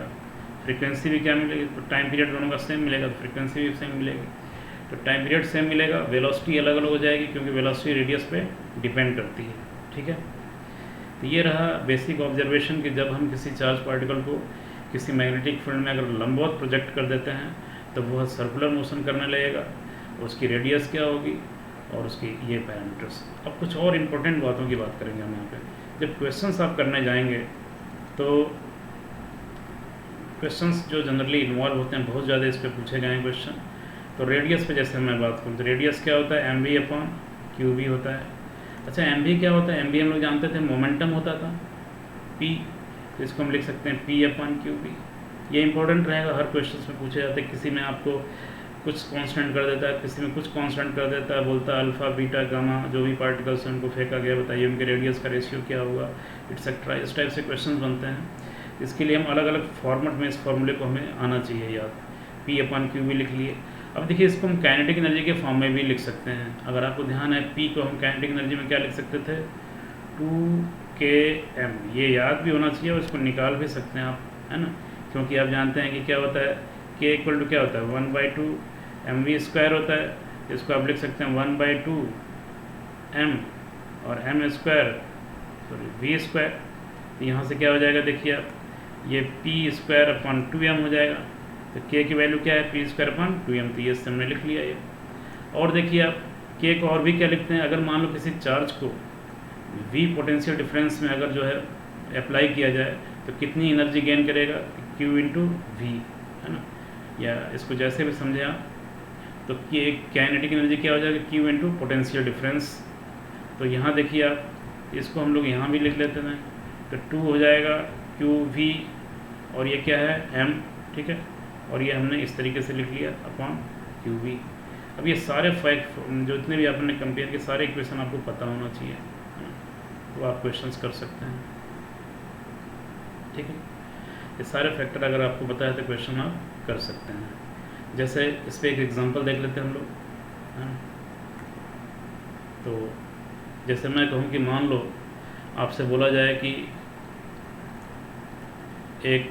फ्रीक्वेंसी भी क्या मिलेगी, तो टाइम पीरियड दोनों का सेम मिलेगा, तो फ्रीक्वेंसी भी सेम मिलेगी। तो टाइम पीरियड सेम मिलेगा, वेलोसिटी अलग अलग हो जाएगी क्योंकि वेलोसिटी रेडियस पे डिपेंड करती है, ठीक है। तो ये रहा बेसिक ऑब्जर्वेशन कि जब हम किसी चार्ज पार्टिकल को किसी मैग्नेटिक फील्ड में अगर लंबवत प्रोजेक्ट कर देते हैं तो वह सर्कुलर मोशन करने लगेगा, उसकी रेडियस क्या होगी और उसकी ये पैरामीटर्स। अब कुछ और इम्पोर्टेंट बातों की बात करेंगे हम यहाँ पे। जब क्वेश्चंस आप करने जाएंगे तो क्वेश्चंस जो जनरली इन्वॉल्व होते हैं बहुत ज़्यादा इस पर पूछे गए हैं क्वेश्चन। तो रेडियस पे जैसे मैं बात करूँ तो रेडियस क्या होता है, mv/QV होता है। अच्छा mv क्या होता है, mv हम लोग जानते थे मोमेंटम होता था p, तो इसको हम लिख सकते हैं p/QV। ये इंपॉर्टेंट रहेगा, हर क्वेश्चन में पूछे जाते हैं। किसी में आपको कुछ कांस्टेंट कर देता है, किसी में कुछ कांस्टेंट कर देता है, बोलता है अल्फ़ा बीटा गामा जो भी पार्टिकल्स हैं उनको फेंका गया, बताइए उनके रेडियस का रेशियो क्या होगा, इट्सेट्रा। इस टाइप से क्वेश्चन बनते हैं। इसके लिए हम अलग अलग फॉर्मेट में इस फॉर्मूले को हमें आना चाहिए याद। p/QV लिख लिए। अब देखिए इसको हम काइनेटिक एनर्जी के फॉर्म में भी लिख सकते हैं। अगर आपको ध्यान है, पी को हम काइनेटिक एनर्जी में क्या लिख सकते थे, 2km, ये याद भी होना चाहिए और इसको निकाल भी सकते हैं आप, है ना, क्योंकि आप जानते हैं कि क्या होता है, k इक्वल टू क्या होता है 1/2 mv² होता है। इसको आप लिख सकते हैं 1/2 m और v²। यहाँ से क्या हो जाएगा, देखिए आप, ये p²/2m हो जाएगा। तो k की वैल्यू क्या है, p²/2m, तो ये हमने लिख लिया ये। और देखिए आप k को और भी क्या लिखते हैं, अगर मान लो किसी चार्ज को v पोटेंशियल डिफरेंस में अगर जो है अप्लाई किया जाए तो कितनी एनर्जी गेन करेगा, q इंटू वी, है ना, या इसको जैसे भी समझें आप, तो काइनेटिक एनर्जी क्या हो जाएगा, q इंटू पोटेंशियल डिफरेंस। तो यहाँ देखिए आप, इसको हम लोग यहाँ भी लिख लेते हैं, तो 2 हो जाएगा qv, और ये क्या है m, ठीक है, और ये हमने इस तरीके से लिख लिया अपॉन qv। अब ये सारे फैक्ट जो इतने भी आपने कंपेयर के सारे इक्वेशन आपको पता होना चाहिए, तो आप क्वेश्चंस कर सकते हैं, ठीक है। ये सारे फैक्टर अगर आपको पता है तो क्वेश्चन आप कर सकते हैं। जैसे इस पर एक एग्जांपल देख लेते हैं हम लोग, है ना। तो जैसे मैं कहूँ कि मान लो आपसे बोला जाए कि एक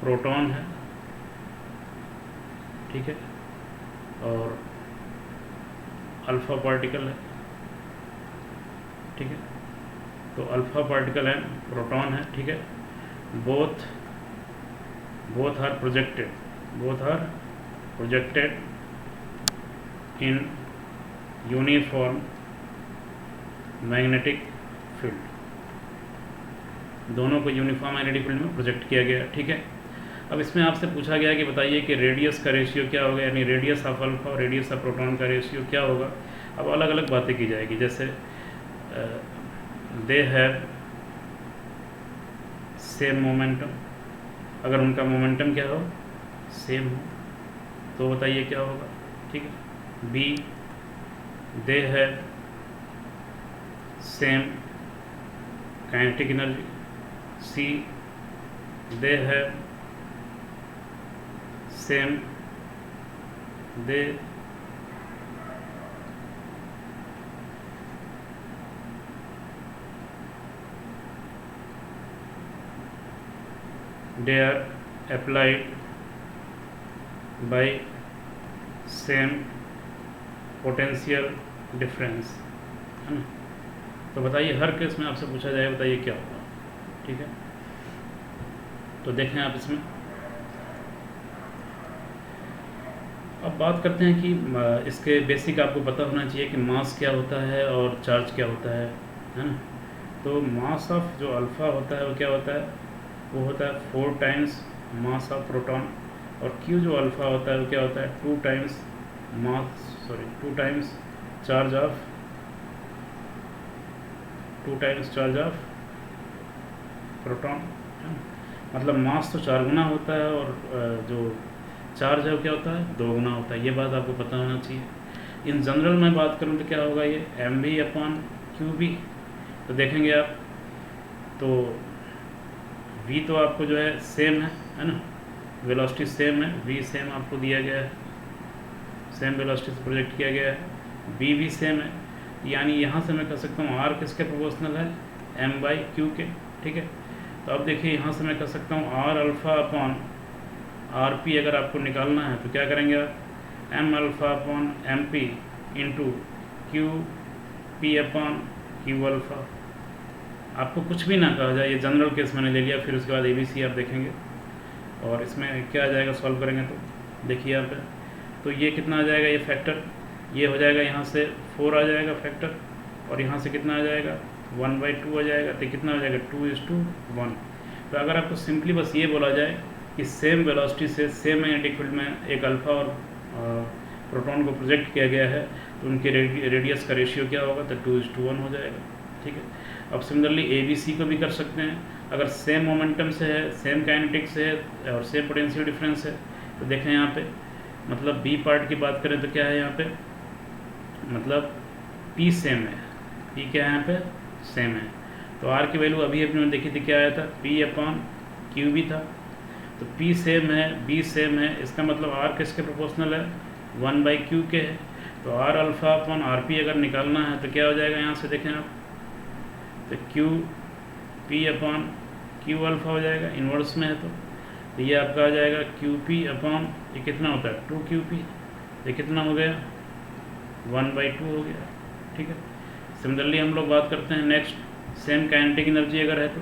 प्रोटॉन है, ठीक है, और अल्फ़ा पार्टिकल है, ठीक है। तो अल्फ़ा पार्टिकल है, प्रोटॉन है, ठीक है, both are projected in uniform magnetic field, दोनों को यूनिफॉर्म मैग्नेटिक फील्ड में प्रोजेक्ट किया गया, ठीक है। अब इसमें आपसे पूछा गया कि बताइए कि रेडियस का रेशियो क्या होगा, यानी रेडियस ऑफ अल्फा और रेडियस ऑफ प्रोटॉन का रेशियो क्या होगा। अब अलग अलग बातें की जाएगी, जैसे दे हैव सेम मोमेंटम, अगर उनका मोमेंटम क्या हो, सेम हो, तो बताइए क्या होगा, ठीक है। B, they have same kinetic energy. C, they have same they are applied by same potential difference, है ना। तो बताइए हर केस में आपसे पूछा जाए, बताइए क्या होगा, ठीक है। तो देखें आप इसमें, अब बात करते हैं कि इसके बेसिक आपको पता होना चाहिए कि मास क्या होता है और चार्ज क्या होता है ना। तो मास ऑफ जो अल्फ़ा होता है वो क्या होता है, वो होता है 4 टाइम्स मास ऑफ प्रोटॉन, और Q जो अल्फ़ा होता है वो क्या होता है 2 टाइम्स चार्ज ऑफ प्रोटॉन। मतलब मास तो 4 गुना होता है और जो चार्ज है वो क्या होता है 2 गुना होता है, ये बात आपको पता होना चाहिए। इन जनरल मैं बात करूँ तो क्या होगा, ये mv/qv। तो देखेंगे आप, तो v तो आपको जो है सेम है ना, वेलोसिटी सेम है, v सेम आपको दिया गया है, सेम वेलोसिटी से प्रोजेक्ट किया गया है, b भी सेम है, यानी यहाँ से मैं कह सकता हूँ r किसके प्रोपोर्शनल है, m/q के, ठीक है। तो अब देखिए यहाँ से मैं कह सकता हूँ r∝/rp अगर आपको निकालना है तो क्या करेंगे आप, m∝/mp इंटू qp/q∝। आपको कुछ भी ना कहा जाए, ये जनरल केस मैंने ले लिया, फिर उसके बाद ABC आप देखेंगे और इसमें क्या आ जाएगा, सॉल्व करेंगे तो देखिए यहाँ पे, तो ये कितना आ जाएगा, ये फैक्टर ये हो जाएगा, यहाँ से 4 आ जाएगा फैक्टर, और यहाँ से कितना आ जाएगा 1/2 आ जाएगा, तो कितना हो जाएगा 2:1। तो अगर आपको सिंपली बस ये बोला जाए कि सेम वेलोसिटी से सेम मैग्नेटिक फील्ड में एक अल्फ़ा और प्रोटॉन को प्रोजेक्ट किया गया है, तो उनके रेडियस का रेशियो क्या होगा, तो 2:1 हो जाएगा, ठीक है। अब सिमिलरली ABC को भी कर सकते हैं, अगर सेम मोमेंटम से है, सेम काइनेटिक से है और सेम पोटेंशियल डिफरेंस है, तो देखें यहाँ पे, मतलब B पार्ट की बात करें तो क्या है यहाँ पे, मतलब P सेम है, P क्या है यहाँ पे सेम है। तो R की वैल्यू अभी अपने देखी थी क्या आया था, P/QV था। तो P सेम है, B सेम है, इसका मतलब R किसके प्रोपोर्शनल है, 1/q के है। तो r alpha upon r p अगर निकालना है तो क्या हो जाएगा, यहाँ से देखें आप, तो Q p upon q alpha हो जाएगा, इन्वर्स में है तो ये आपका आ जाएगा क्यू पी अपॉन, ये कितना होता है 2QP, ये कितना हो गया 1/2 हो गया। ठीक है। सिमिलरली हम लोग बात करते हैं नेक्स्ट, सेम काइनेटिक एनर्जी अगर है तो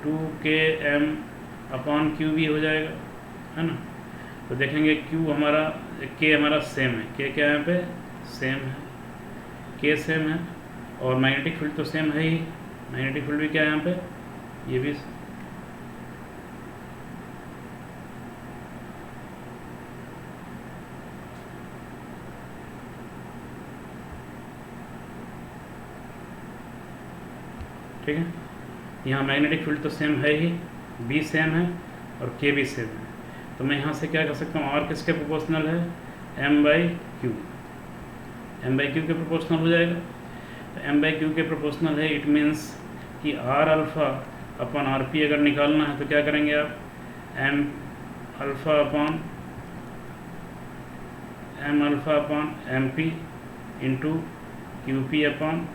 2km अपॉन क्यू भी हो जाएगा, है ना। तो देखेंगे क्यू हमारा, के हमारा सेम है, के क्या है यहाँ पे सेम है, के सेम है, और मैग्नेटिक फील्ड तो सेम है ही, मैग्नेटिक फील्ड भी क्या है यहाँ पे, ये भी ठीक है। यहाँ मैग्नेटिक फील्ड तो सेम है ही, बी सेम है और के भी सेम है। तो मैं यहाँ से क्या कर सकता हूँ, आर किसके प्रोपोर्शनल है, m/q, m/q के प्रोपोर्शनल हो जाएगा। तो m/q के प्रोपोर्शनल है, इट मीन्स कि r alpha upon r p अगर निकालना है तो क्या करेंगे आप, m alpha upon m p into q p upon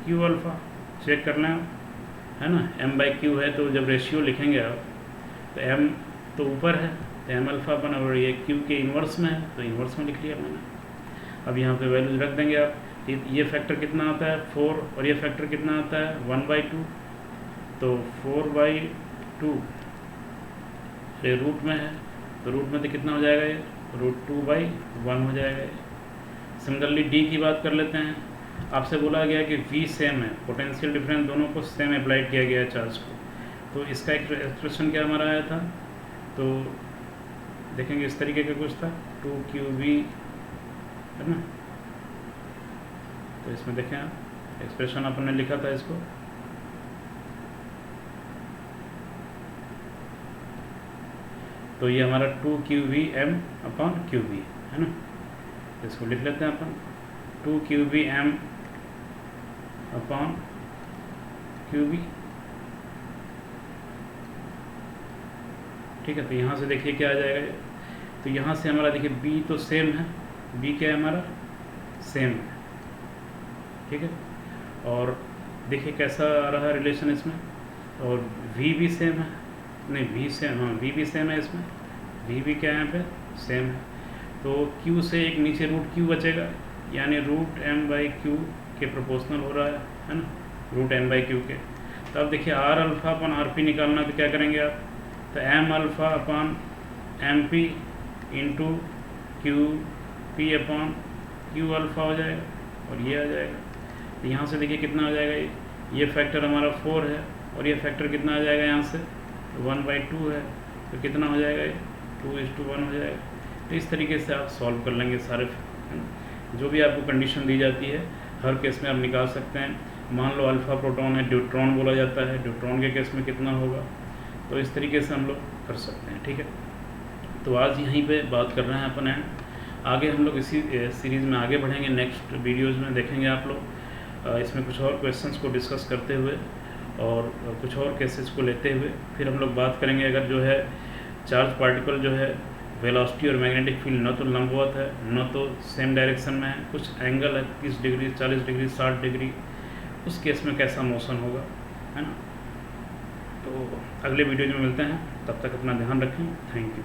q alpha, check करना है ना। m/q है तो जब रेशियो लिखेंगे आप तो m तो ऊपर है तो m अल्फ़ा अपन, और ये q के इन्वर्स में है तो इन्वर्स में लिख लिया मैंने। अब यहाँ पे वैल्यूज रख देंगे आप, ये फैक्टर कितना आता है 4 और ये फैक्टर कितना आता है 1/2, तो 4/2 ये रूट में है तो रूट में तो कितना हो जाएगा, ये √2/1 हो जाएगा। सिमिलरली डी की बात कर लेते हैं। आपसे बोला गया कि V सेम है, पोटेंशियल डिफरेंस दोनों को सेम अप्लाइड किया गया है चार्ज को, तो इसका एक्सप्रेशन क्या हमारा आया था, तो देखेंगे इस तरीके का कुछ था 2QV, है ना। तो इसमें देखें आप एक्सप्रेशन अपन ने लिखा था इसको, तो ये हमारा 2QVm अपॉन QV है ना। इसको लिख लेते हैं अपन 2QVm अपॉन QV। ठीक है। तो यहाँ से देखिए क्या आ जाएगा, तो यहाँ से हमारा देखिए B तो सेम है, B क्या है हमारा सेम है, ठीक है। और देखिए कैसा रहा रिलेशन इसमें, और V भी सेम है, नहीं V सेम, हाँ V भी सेम है इसमें, V भी क्या है यहाँ पे सेम है। तो Q से एक नीचे √Q बचेगा, यानी √m/q के प्रोपोर्शनल हो रहा है ना, √m/q के। तो अब देखिए r alpha upon r p निकालना तो क्या करेंगे आप, तो m alpha upon m p into q p upon q alpha हो जाएगा और ये आ जाएगा। तो यहाँ से देखिए कितना आ जाएगा, ये फैक्टर हमारा 4 है और ये फैक्टर कितना आ जाएगा यहाँ से 1/2 है, तो कितना हो जाएगा, ये 2:1 हो जाएगा। तो इस तरीके से आप सॉल्व कर लेंगे सारे, जो भी आपको कंडीशन दी जाती है हर केस में आप निकाल सकते हैं। मान लो अल्फ़ा प्रोटॉन है, ड्यूट्रॉन बोला जाता है, ड्यूट्रॉन के केस में कितना होगा, तो इस तरीके से हम लोग कर सकते हैं। ठीक है। तो आज यहीं पे बात कर रहे हैं अपन एंड, आगे हम लोग इसी सीरीज़ में आगे बढ़ेंगे। नेक्स्ट वीडियोज़ में देखेंगे आप लोग इसमें कुछ और क्वेश्चंस को डिस्कस करते हुए और कुछ और केसेस को लेते हुए फिर हम लोग बात करेंगे। अगर जो है चार्ज पार्टिकल जो है वेलोसिटी और मैग्नेटिक फील्ड न तो लंबवत है न तो सेम डायरेक्शन में है, कुछ एंगल है 30 डिग्री 40 डिग्री 60 डिग्री, उस केस में कैसा मोशन होगा, है ना। तो अगले वीडियो में मिलते हैं, तब तक अपना ध्यान रखें। Thank you.